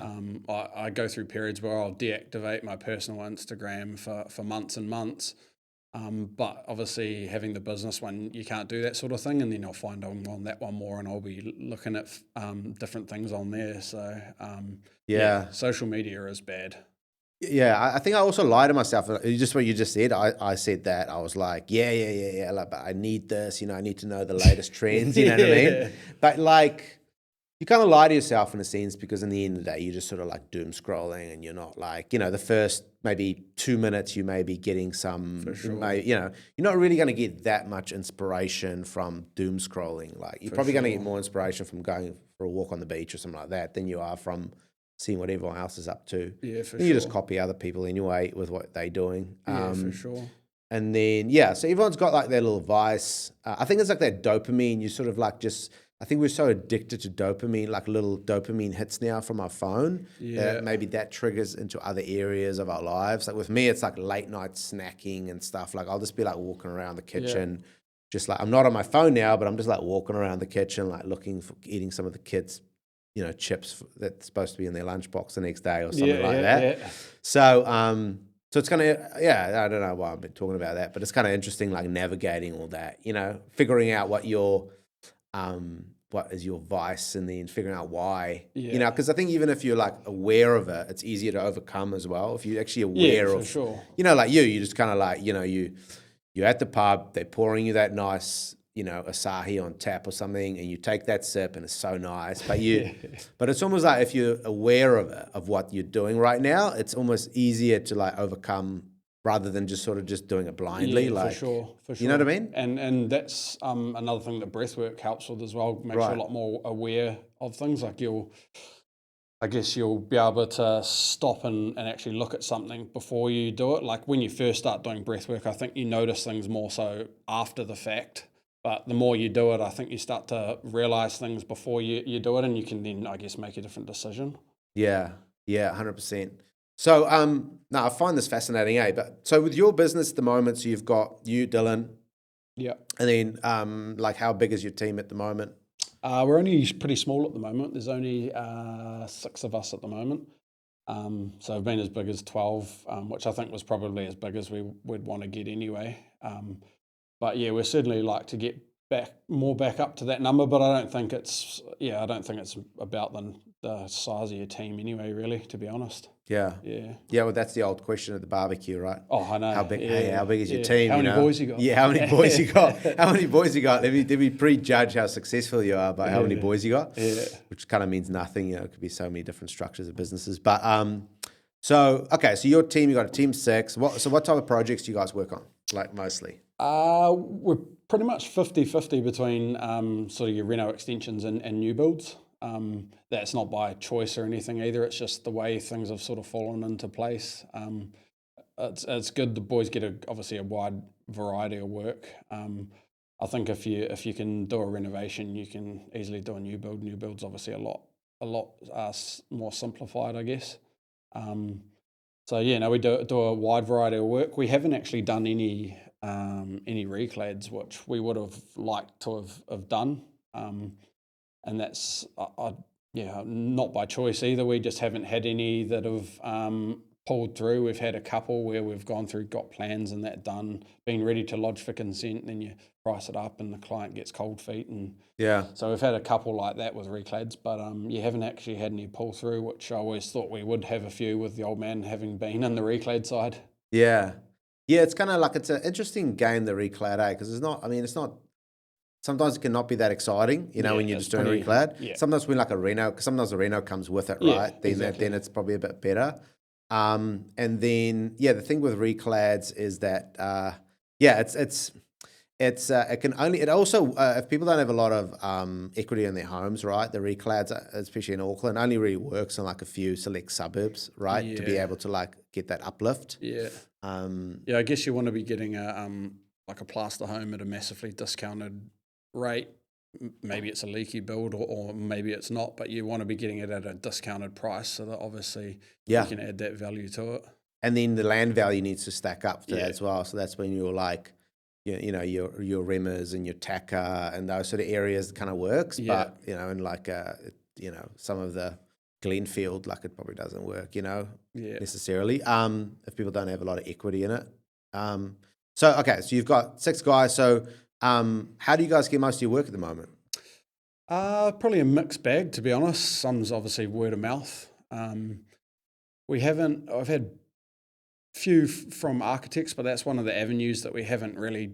Speaker 1: I go through periods where I'll deactivate my personal Instagram for months and months. But obviously having the business one, you can't do that sort of thing. And then I'll find I'm on that one more and I'll be looking at different things on there. So social media is bad.
Speaker 2: Yeah, I think I also lie to myself. Just what you just said, I said that. I was like, yeah. Like, but I need this, I need to know the latest trends, you know what I mean? But like, you kind of lie to yourself in a sense because in the end of the day, you're just sort of like doom scrolling and you're not like, the first maybe 2 minutes you may be getting some,
Speaker 1: For sure.
Speaker 2: you're not really going to get that much inspiration from doom scrolling. Like you're probably going to get more inspiration from going for a walk on the beach or something like that than you are from seeing what everyone else is up to.
Speaker 1: Yeah, for
Speaker 2: sure. You just copy other people anyway with what they're doing.
Speaker 1: Yeah, for sure.
Speaker 2: And then, so everyone's got like their little vice. I think it's like that dopamine. You sort of like I think we're so addicted to dopamine, like little dopamine hits now from our phone.
Speaker 1: Yeah.
Speaker 2: That maybe that triggers into other areas of our lives. Like with me, it's like late night snacking and stuff. Like I'll just be like walking around the kitchen, just like I'm not on my phone now, but I'm just like walking around the kitchen, like eating some of the kids' chips that's supposed to be in their lunchbox the next day or something like that. Yeah. So it's kind of, I don't know why I've been talking about that, but it's kind of interesting, like navigating all that, figuring out what is your vice and then figuring out why, because I think even if you're like aware of it, it's easier to overcome as well. If you're actually aware of,
Speaker 1: sure.
Speaker 2: Like you just kind of like, you're at the pub, they're pouring you that nice, Asahi on tap or something, and you take that sip and it's so nice. But but it's almost like if you're aware of it, of what you're doing right now, it's almost easier to like overcome rather than just sort of just doing it blindly.
Speaker 1: For sure.
Speaker 2: You know what I mean?
Speaker 1: And that's another thing that breathwork helps with as well, makes you a lot more aware of things. Like I guess you'll be able to stop and actually look at something before you do it. Like when you first start doing breathwork, I think you notice things more so after the fact. But the more you do it, I think you start to realize things before you do it, and you can then, I guess, make a different decision.
Speaker 2: Yeah, 100%. So, I find this fascinating, But so with your business at the moment, so you've got you, Dylan.
Speaker 1: Yeah.
Speaker 2: And then, like, how big is your team at the moment?
Speaker 1: We're only pretty small at the moment. There's only 6 of us at the moment. So I've been as big as 12, which I think was probably as big as we'd want to get anyway. But yeah, we're certainly like to get back up to that number, but I don't think it's about the size of your team anyway, really, to be honest.
Speaker 2: Yeah.
Speaker 1: Yeah.
Speaker 2: Yeah, well, that's the old question at the barbecue, right?
Speaker 1: Oh, I know.
Speaker 2: How big?
Speaker 1: Yeah.
Speaker 2: Hey, how big is your
Speaker 1: Yeah.
Speaker 2: team?
Speaker 1: How
Speaker 2: you
Speaker 1: many
Speaker 2: know?
Speaker 1: boys you got?
Speaker 2: Yeah, how many boys you got? How many boys you got? Let me prejudge how successful you are by how many boys you got.
Speaker 1: Yeah.
Speaker 2: Which kind of means nothing. You know, it could be so many different structures of businesses. But so your team, you got a team of 6. What type of projects do you guys work on? Like mostly?
Speaker 1: We're pretty much 50-50 between sort of your reno extensions and new builds. That's not by choice or anything either. It's just the way things have sort of fallen into place. It's good. The boys get obviously a wide variety of work. I think if you can do a renovation, you can easily do a new build. New build's obviously a lot more simplified, I guess. So yeah, no, we do a wide variety of work. We haven't actually done any reclads, which we would have liked to have done. And that's not by choice either. We just haven't had any that have pulled through. We've had a couple where we've gone through, got plans and that done, been ready to lodge for consent, then you price it up and the client gets cold feet. And
Speaker 2: yeah,
Speaker 1: so we've had a couple like that with reclads, but you haven't actually had any pull through, which I always thought we would have a few with the old man having been in the reclad side.
Speaker 2: Yeah. Yeah, it's kind of like, it's an interesting game, the reclad, because it's not, sometimes it can not be that exciting, when you're just doing a reclad. Yeah. Sometimes when like a reno, sometimes the reno comes with it, right? Then exactly. Then it's probably a bit better. And then, the thing with reclads is that, it also, if people don't have a lot of equity in their homes, right, the reclads, especially in Auckland, only really works in like a few select suburbs, right, to be able to like get that uplift.
Speaker 1: Yeah. I guess you want to be getting like a plaster home at a massively discounted rate. Maybe it's a leaky build or maybe it's not, but you want to be getting it at a discounted price so that obviously you can add that value to it. And
Speaker 2: then the land value needs to stack up to that as well. So that's when you're like, your Remmers and your Taka and those sort of areas kind of works. Yeah. But, and like, some of the Glenfield, like it probably doesn't work, necessarily, if people don't have a lot of equity in it. So you've got 6 guys. So how do you guys get most of your work at the moment?
Speaker 1: Probably a mixed bag, to be honest. Some's obviously word of mouth. I've had few from architects, but that's one of the avenues that we haven't really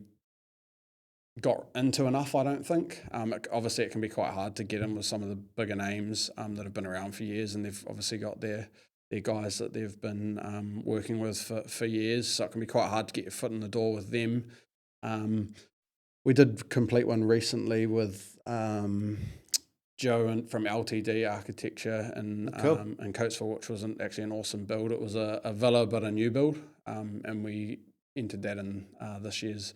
Speaker 1: got into enough, I don't think. Obviously, it can be quite hard to get in with some of the bigger names that have been around for years, and they've obviously got their guys that they've been working with for years, so it can be quite hard to get your foot in the door with them. We did complete one recently with Joe from LTD Architecture in Coatesville, which was actually an awesome build. It was a villa but a new build, and we entered that in this year's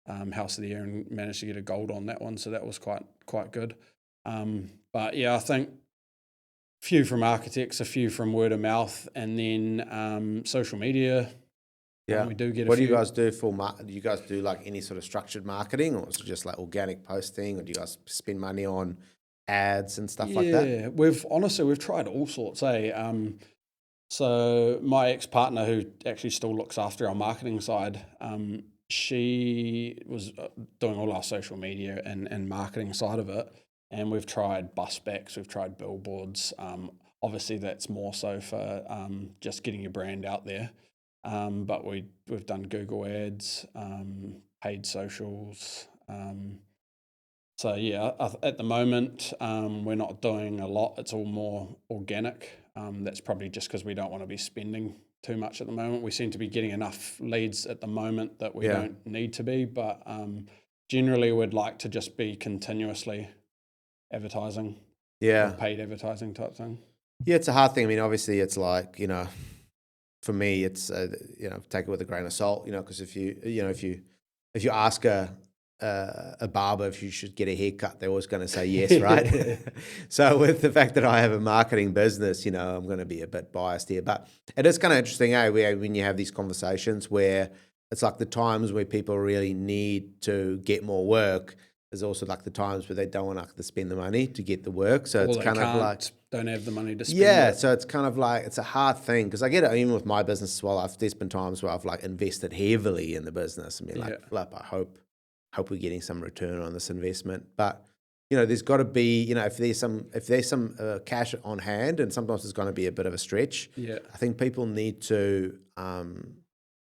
Speaker 1: House of the Year and managed to get a gold on that one, so that was quite good. But yeah, I think a few from architects, a few from word of mouth, and then social media.
Speaker 2: Yeah,
Speaker 1: we do get.
Speaker 2: What do you guys do for? Do you guys do like any sort of structured marketing, or is it just like organic posting, or do you guys spend money on ads and stuff like that?
Speaker 1: Yeah, we've tried all sorts. So my ex-partner, who actually still looks after our marketing side, she was doing all our social media and marketing side of it, and we've tried bus backs, we've tried billboards. Obviously, that's more so for just getting your brand out there. But we've done Google ads, paid socials. So yeah, at the moment we're not doing a lot. It's all more organic. That's probably just because we don't want to be spending too much at the moment. We seem to be getting enough leads at the moment that we don't need to be. But generally, we'd like to just be continuously advertising. Yeah, paid advertising type thing.
Speaker 2: Yeah, it's a hard thing. I mean, obviously, it's like for me, it's take it with a grain of salt, because if you ask a barber if you should get a haircut, they're always going to say yes, right? So with the fact that I have a marketing business, I'm going to be a bit biased here, but it is kind of interesting, when you have these conversations where it's like the times where people really need to get more work. There's also like the times where they don't want to spend the money to get the work. So it's kind of like
Speaker 1: don't have the money to spend.
Speaker 2: Yeah, so it's kind of like it's a hard thing because I get it even with my business as well. There's been times where I've like invested heavily in the business and been like, flip, I hope we're getting some return on this investment. But there's got to be, if there's some cash on hand, and sometimes it's going to be a bit of a stretch.
Speaker 1: Yeah.
Speaker 2: I think people need to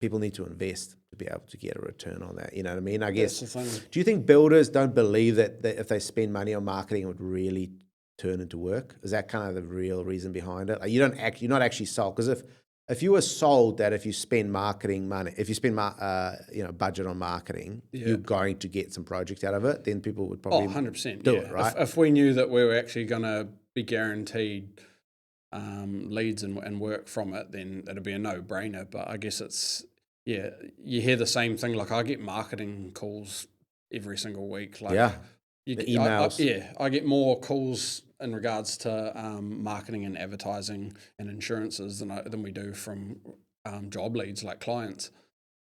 Speaker 2: invest to be able to get a return on that. You know what I mean? I guess.
Speaker 1: That's the thing.
Speaker 2: Do you think builders don't believe that if they spend money on marketing, it would really turn into work? Is that kind of the real reason behind it? Like you're not actually sold, because if you were sold that if you spend marketing money, if you spend budget on marketing, you're going to get some projects out of it, then people would probably
Speaker 1: 100%,
Speaker 2: do it, right?
Speaker 1: If we knew that we were actually going to be guaranteed leads and work from it, then it'd be a no-brainer. But I guess you hear the same thing. Like I get marketing calls every single week. Like
Speaker 2: the emails.
Speaker 1: I get more calls in regards to marketing and advertising and insurances than we do from job leads, like clients.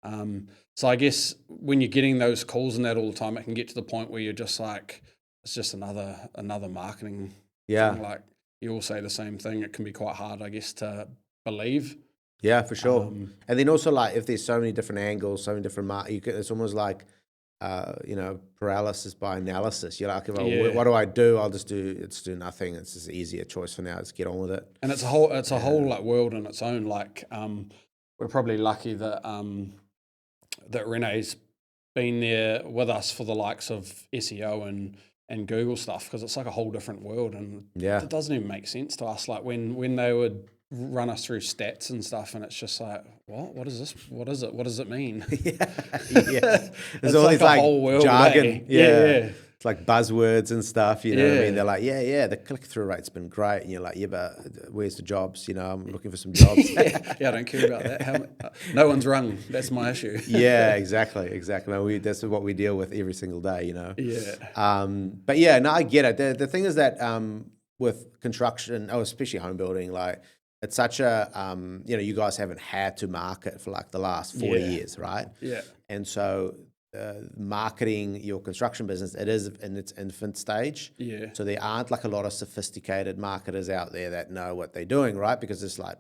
Speaker 1: So I guess when you're getting those calls and that all the time, it can get to the point where you're just like, it's just another marketing thing. Like you all say the same thing. It can be quite hard, I guess, to believe.
Speaker 2: Yeah, for sure. And then also, like, if there's so many different angles, so many different it's almost like paralysis by analysis. You're like, what do I do? Let's do nothing. It's just an easier choice for now. Let's get on with it.
Speaker 1: And it's a whole like world in its own. Like we're probably lucky that that Renee's been there with us for the likes of SEO and Google stuff, because it's like a whole different world, and it doesn't even make sense to us. Like when they would run us through stats and stuff, and it's just like, what is this? What is it? What does it mean?
Speaker 2: There's all these like
Speaker 1: whole world
Speaker 2: jargon.
Speaker 1: Yeah.
Speaker 2: It's like buzzwords and stuff, you know what I mean? They're like, the click-through rate's been great. And you're like, but where's the jobs? I'm looking for some jobs.
Speaker 1: I don't care about that. No one's rung. That's my issue.
Speaker 2: Yeah, exactly. That's what we deal with every single day,
Speaker 1: Yeah.
Speaker 2: But yeah, no, I get it. The thing is that with construction, especially home building, like, it's such a, you guys haven't had to market for like the last 40 years, right?
Speaker 1: Yeah.
Speaker 2: And so marketing your construction business, it is in its infant stage.
Speaker 1: Yeah.
Speaker 2: So there aren't like a lot of sophisticated marketers out there that know what they're doing, right? Because it's like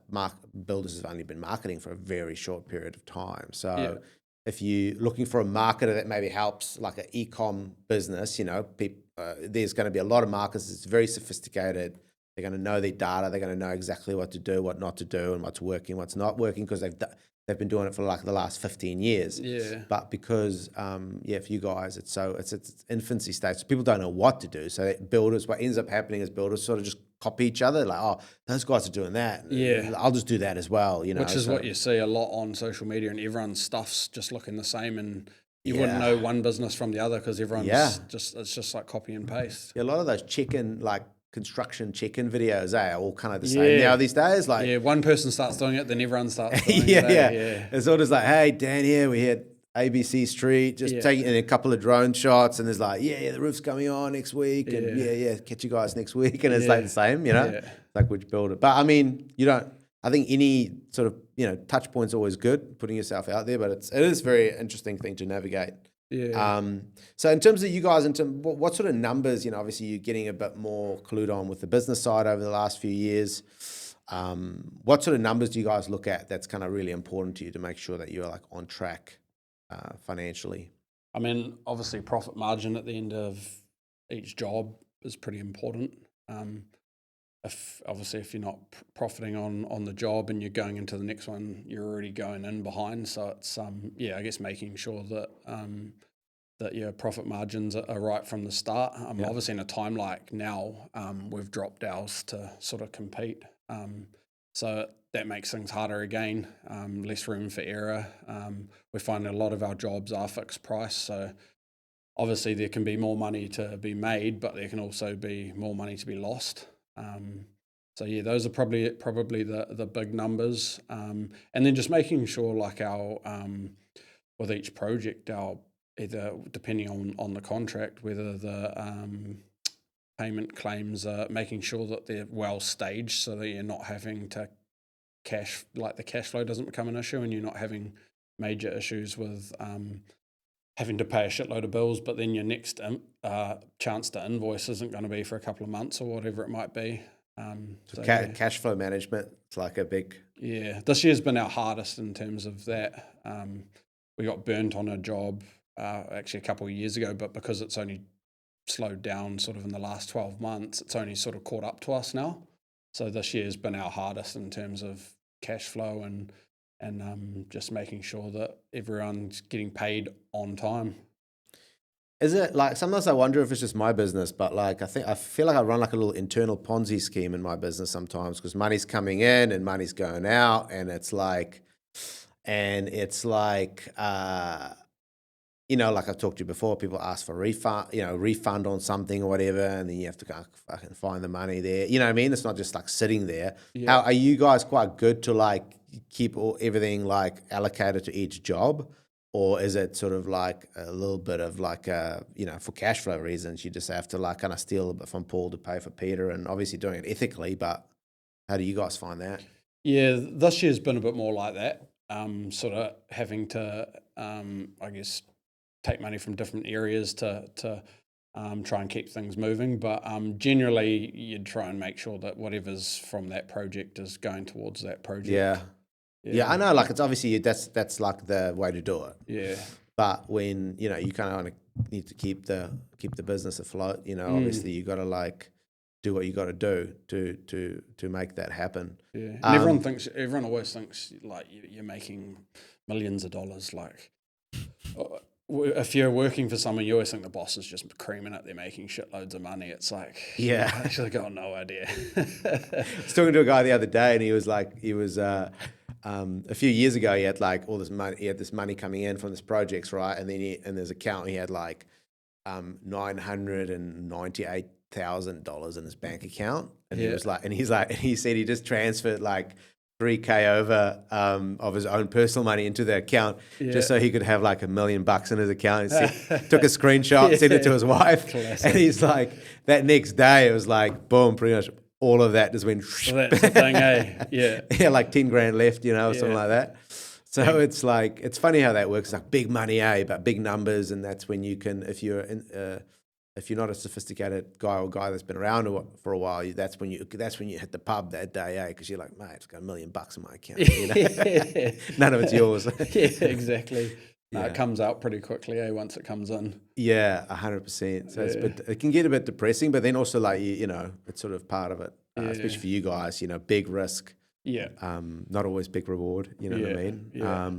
Speaker 2: builders have only been marketing for a very short period of time. So if you're looking for a marketer that maybe helps like an e-com business, there's going to be a lot of marketers. It's very sophisticated. They're going to know their data. They're going to know exactly what to do, what not to do, and what's working, what's not working, because they've been doing it for like the last 15 years.
Speaker 1: Yeah.
Speaker 2: But because, for you guys, it's infancy stage. So people don't know what to do. So what ends up happening is builders sort of just copy each other. Like, those guys are doing that.
Speaker 1: Yeah.
Speaker 2: I'll just do that as well.
Speaker 1: Which is what you see a lot on social media, and everyone's stuff's just looking the same, and you wouldn't know one business from the other because everyone's it's just like copy and paste.
Speaker 2: Yeah, a lot of those construction check-in videos, are all kind of the same now these days. Like,
Speaker 1: one person starts doing it, then everyone starts doing it.
Speaker 2: It's all just like, hey, Dan here, we hit ABC Street, just taking a couple of drone shots, and there's like, the roof's coming on next week, and catch you guys next week, and it's like the same, It's like which builder. But I mean, I think any sort of, touch point's always good, putting yourself out there, but it is a very interesting thing to navigate.
Speaker 1: Yeah.
Speaker 2: So in terms of you guys, what sort of numbers, obviously you're getting a bit more clued on with the business side over the last few years. What sort of numbers do you guys look at that's kind of really important to you to make sure that you're like on track financially?
Speaker 1: I mean, obviously profit margin at the end of each job is pretty important. If you're not profiting on the job and you're going into the next one, you're already going in behind. So it's I guess making sure that that your profit margins are right from the start. Obviously in a time like now, we've dropped ours to sort of compete. So that makes things harder again. Less room for error. We find a lot of our jobs are fixed price, so obviously there can be more money to be made, but there can also be more money to be lost. Those are probably the big numbers, and then just making sure like our with each project, our either depending on the contract, whether the payment claims are making sure that they're well staged, so that you're not having to the cash flow doesn't become an issue, and you're not having major issues with having to pay a shitload of bills, but then your next chance to invoice isn't going to be for a couple of months or whatever it might be.
Speaker 2: Cash flow management, it's like a big...
Speaker 1: Yeah, this year's been our hardest in terms of that. We got burnt on a job actually a couple of years ago, but because it's only slowed down sort of in the last 12 months. It's only sort of caught up to us now. So this year's been our hardest in terms of cash flow and just making sure that everyone's getting paid on time.
Speaker 2: Is it like, sometimes I wonder if it's just my business, but like I feel like I run like a little internal Ponzi scheme in my business sometimes, because money's coming in and money's going out, and it's like you know, like I've talked to you before, people ask for refund on something or whatever, and then you have to go fucking find the money there. You know what I mean? It's not just like sitting there.
Speaker 1: Yeah.
Speaker 2: How are you guys quite good to like keep everything like allocated to each job? Or is it sort of like a little bit of like, you know, for cash flow reasons, you just have to like kind of steal a bit from Paul to pay for Peter, and obviously doing it ethically, but how do you guys find that?
Speaker 1: Yeah, this year's been a bit more like that. Sort of having to, I guess, take money from different areas to try and keep things moving. But generally, you'd try and make sure that whatever's from that project is going towards that project.
Speaker 2: Yeah. Yeah, I know. Like, it's obviously that's like the way to do it.
Speaker 1: Yeah.
Speaker 2: But when, you know, you kind of need to keep the business afloat, you know, obviously you got to like do what you got to do to make that happen.
Speaker 1: Yeah. And everyone always thinks like you're making millions of dollars. Like, if you're working for someone, you always think the boss is just creaming it. They're making shitloads of money. It's like,
Speaker 2: yeah,
Speaker 1: I actually got no idea.
Speaker 2: I was talking to a guy the other day, and he was a few years ago, he had like all this money. He had this money coming in from this projects, right? And then in his account, he had like $998,000 in his bank account, and he said he just transferred like $3,000 over of his own personal money into the account, just so he could have like $1 million in his account. And took a screenshot, sent it to his wife, and he's like, that next day it was like, boom, pretty much all of that just went.
Speaker 1: Well, that's the thing, eh? Yeah.
Speaker 2: Yeah, like 10 grand left, you know, something like that. So it's like, it's funny how that works. It's like big money, but big numbers, and that's when you can, if you're not a sophisticated guy that's been around for a while, that's when you hit the pub that day, because you're like, mate, it's got $1 million in my account. You know? None of it's yours.
Speaker 1: Yeah, exactly. It comes out pretty quickly, once it comes in.
Speaker 2: Yeah, 100%. So it can get a bit depressing, but then also like, you know, it's sort of part of it, especially for you guys, you know, big risk.
Speaker 1: Yeah.
Speaker 2: Not always big reward, you know what I mean?
Speaker 1: Yeah.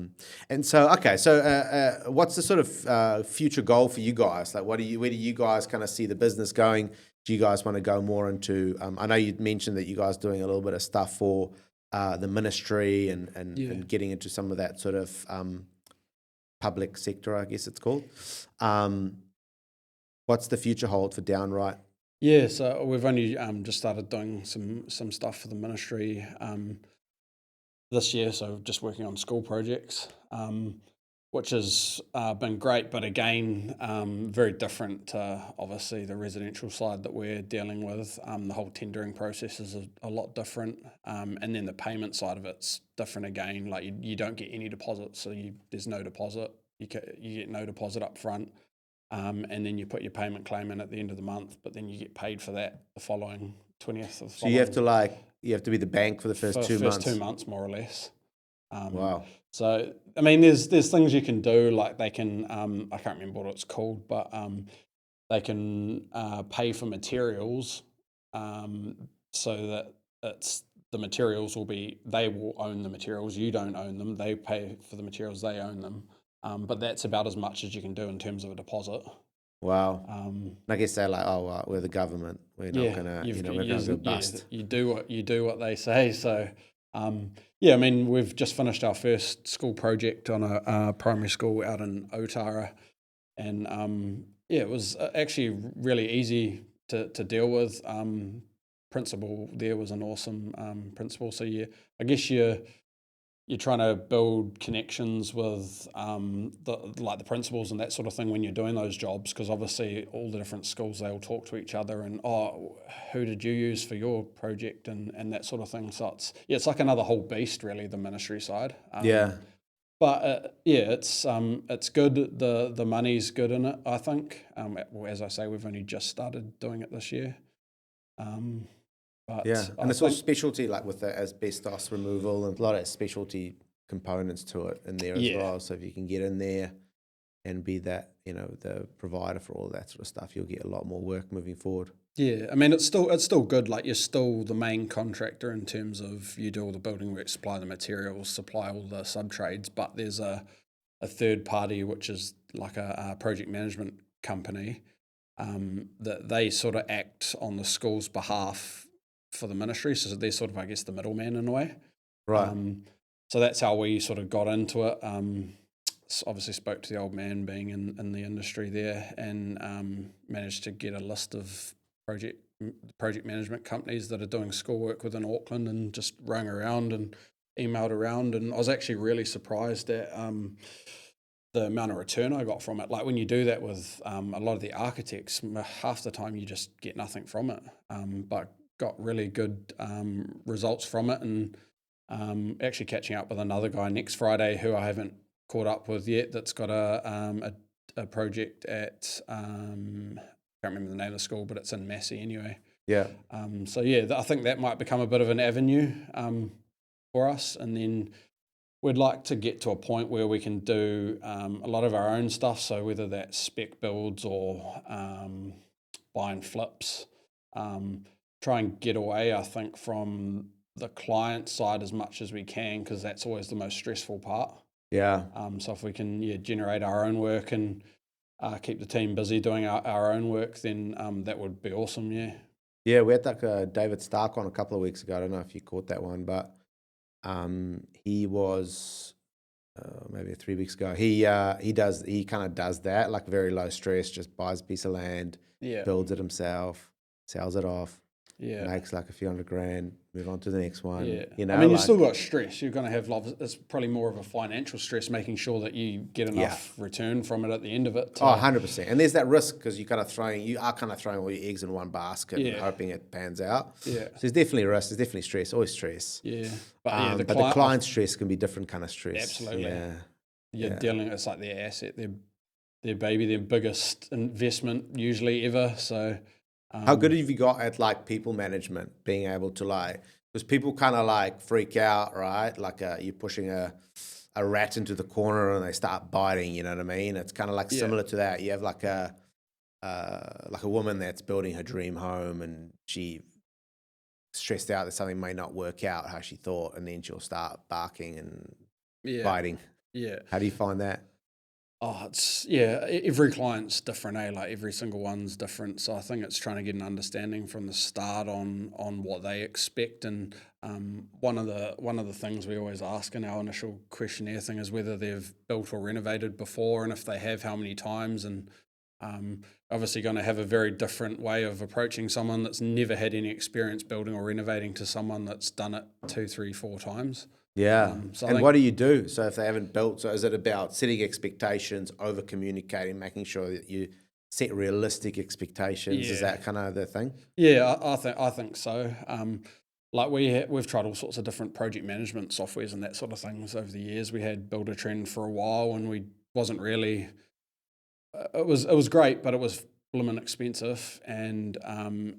Speaker 2: And so, okay, so what's the sort of future goal for you guys? Like, where do you guys kind of see the business going? Do you guys want to go more into, I know you mentioned that you guys doing a little bit of stuff for the ministry and getting into some of that sort of public sector, I guess it's called. What's the future hold for Downright?
Speaker 1: Yeah, so we've only just started doing some stuff for the ministry this year, so just working on school projects, which has been great, but again, very different to obviously the residential side that we're dealing with. The whole tendering process is a lot different, and then the payment side of it's different again. Like you don't get any deposit, so there's no deposit. You get no deposit up front. And then you put your payment claim in at the end of the month, but then you get paid for that the following 20th of the
Speaker 2: So you have to be the bank for the first 2 months?
Speaker 1: 2 months, more or less.
Speaker 2: Wow.
Speaker 1: So, I mean, there's things you can do, like they can, I can't remember what it's called, but they can pay for materials so that the materials they will own the materials, you don't own them, they pay for the materials, they own them. But that's about as much as you can do in terms of a deposit.
Speaker 2: Wow. I guess they're like, oh, well, we're the government. We're not gonna, we're gonna go bust.
Speaker 1: You do what they say. So, I mean, we've just finished our first school project on a primary school out in Otara, and it was actually really easy to deal with. Principal there was an awesome principal. So I guess you're trying to build connections with the principals and that sort of thing when you're doing those jobs, because obviously all the different schools, they all talk to each other and, who did you use for your project and that sort of thing. So it's like another whole beast, really, the ministry side. But it's good. The money's good in it, I think. As I say, we've only just started doing it this year.
Speaker 2: And it's all specialty, like with the asbestos removal, and a lot of specialty components to it in there as well. So if you can get in there and be that, the provider for all of that sort of stuff, you'll get a lot more work moving forward.
Speaker 1: Yeah, I mean, it's still good. Like, you're still the main contractor in terms of you do all the building work, supply the materials, supply all the sub trades, but there's a third party, which is like a project management company, that they sort of act on the school's behalf for the ministry. So they're sort of, I guess, the middleman in a way.
Speaker 2: Right.
Speaker 1: So that's how we sort of got into it. Obviously spoke to the old man being in the industry there, and managed to get a list of project management companies that are doing schoolwork within Auckland, and just rang around and emailed around. And I was actually really surprised at the amount of return I got from it. Like, when you do that with a lot of the architects, half the time you just get nothing from it, but got really good results from it. And actually catching up with another guy next Friday who I haven't caught up with yet, that's got a project at I can't remember the name of the school, but it's in Massey anyway.
Speaker 2: Yeah.
Speaker 1: So yeah, I think that might become a bit of an avenue for us, and then we'd like to get to a point where we can do a lot of our own stuff. So whether that's spec builds or buying flips, try and get away, I think, from the client side as much as we can, because that's always the most stressful part.
Speaker 2: Yeah.
Speaker 1: So if we can generate our own work and keep the team busy doing our own work, then that would be awesome. Yeah.
Speaker 2: Yeah, we had like David Stark on a couple of weeks ago. I don't know if you caught that one, but he was maybe 3 weeks ago. He kind of does that, like very low stress, just buys a piece of land, builds it himself, sells it off, makes like a few $100,000, move on to the next one.
Speaker 1: Yeah.
Speaker 2: You know,
Speaker 1: I mean, you've still got stress. You're going to have it's probably more of a financial stress, making sure that you get enough return from it at the end of it.
Speaker 2: 100%. And there's that risk, because you are kind of throwing all your eggs in one basket and hoping it pans out. Yeah. So there's definitely risk. There's definitely stress. Always stress.
Speaker 1: Yeah.
Speaker 2: But the client stress can be different kind of stress.
Speaker 1: Absolutely.
Speaker 2: Yeah.
Speaker 1: You're dealing. It's like their asset, their baby, their biggest investment usually ever. So.
Speaker 2: How good have you got at like people management, being able to because people kind of like freak out, right? Like you're pushing a rat into the corner and they start biting, you know what I mean? It's kind of like similar to that. You have like a woman that's building her dream home, and she stressed out that something may not work out how she thought, and then she'll start barking and biting.
Speaker 1: Yeah.
Speaker 2: How do you find that?
Speaker 1: Oh, every client's different, like every single one's different. So I think it's trying to get an understanding from the start on what they expect. And one of the things we always ask in our initial questionnaire thing is whether they've built or renovated before, and if they have, how many times. And obviously going to have a very different way of approaching someone that's never had any experience building or renovating to someone that's done it 2, 3, 4 times.
Speaker 2: Yeah. And what do you do? So if they haven't built, so is it about setting expectations, over communicating, making sure that you set realistic expectations? Yeah. Is that kind of the thing?
Speaker 1: Yeah, I think so. Like we've tried all sorts of different project management softwares and that sort of things over the years. We had Builder Trend for a while, and we wasn't really. It was great, but it was blooming expensive, and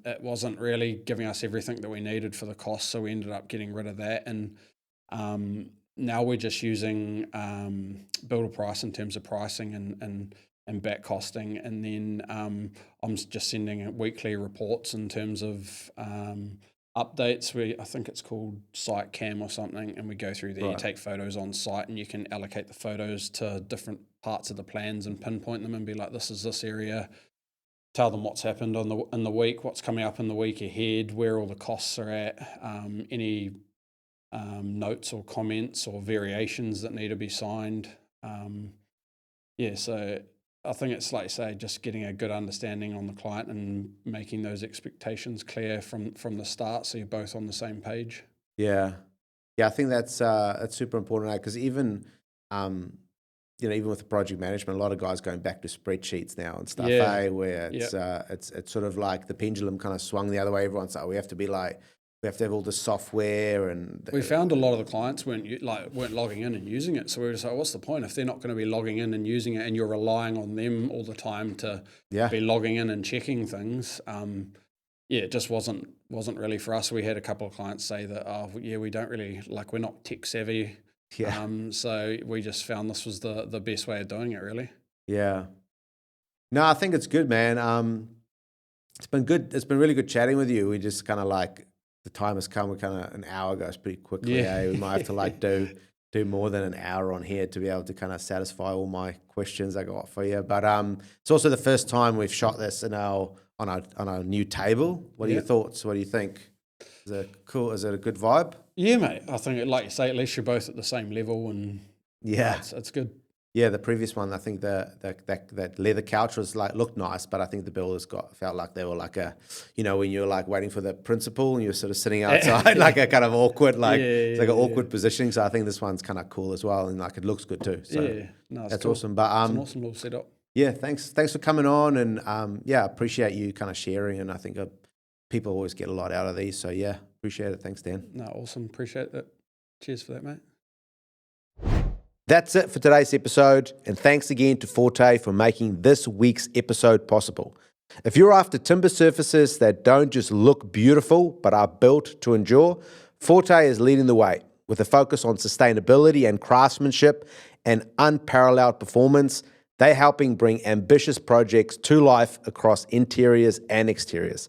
Speaker 1: it wasn't really giving us everything that we needed for the cost. So we ended up getting rid of that, and now we're just using Builder Price in terms of pricing and back costing, and then I'm just sending weekly reports in terms of updates. I think it's called Site Cam or something, and we go through there. Right. You take photos on site, and you can allocate the photos to different parts of the plans and pinpoint them and be like, this is this area. Tell them what's happened in the week, what's coming up in the week ahead, where all the costs are at, any notes or comments or variations that need to be signed. So I think it's, like you say, just getting a good understanding on the client and making those expectations clear from the start, so you're both on the same page.
Speaker 2: Yeah, I think that's super important, because even even with the project management, a lot of guys going back to spreadsheets now and stuff, where it's sort of like the pendulum kind of swung the other way. Everyone's like, we have to have all the software, and
Speaker 1: we found a lot of the clients weren't logging in and using it. So we were just like, what's the point if they're not going to be logging in and using it, and you're relying on them all the time to be logging in and checking things? It just wasn't really for us. We had a couple of clients say that, we don't really we're not tech savvy. Yeah. So we just found this was the best way of doing it, really.
Speaker 2: Yeah. No, I think it's good, man. It's been good. It's been really good chatting with you. We just kind of like, the time has come. We kind of, an hour goes pretty quickly.
Speaker 1: Yeah.
Speaker 2: We might have to like do more than an hour on here to be able to kind of satisfy all my questions I got for you. But it's also the first time we've shot this on our new table. What are your thoughts? What do you think? Is it cool? Is it a good vibe?
Speaker 1: Yeah, mate. I think, like you say, at least you're both at the same level, and it's good.
Speaker 2: Yeah, the previous one, I think that leather couch was like, looked nice, but I think the builders felt like they were like a, when you're like waiting for the principal and you're sort of sitting outside, like a kind of awkward, it's like an awkward positioning. So I think this one's kind of cool as well, and like it looks good too. So that's cool. Awesome. But
Speaker 1: it's an awesome little setup.
Speaker 2: Yeah, thanks for coming on, and appreciate you kind of sharing, and I think people always get a lot out of these. So yeah, appreciate it. Thanks, Dan.
Speaker 1: No, awesome. Appreciate that. Cheers for that, mate.
Speaker 2: That's it for today's episode, and thanks again to Forte for making this week's episode possible. If you're after timber surfaces that don't just look beautiful but are built to endure, Forte is leading the way with a focus on sustainability and craftsmanship and unparalleled performance. They're helping bring ambitious projects to life across interiors and exteriors.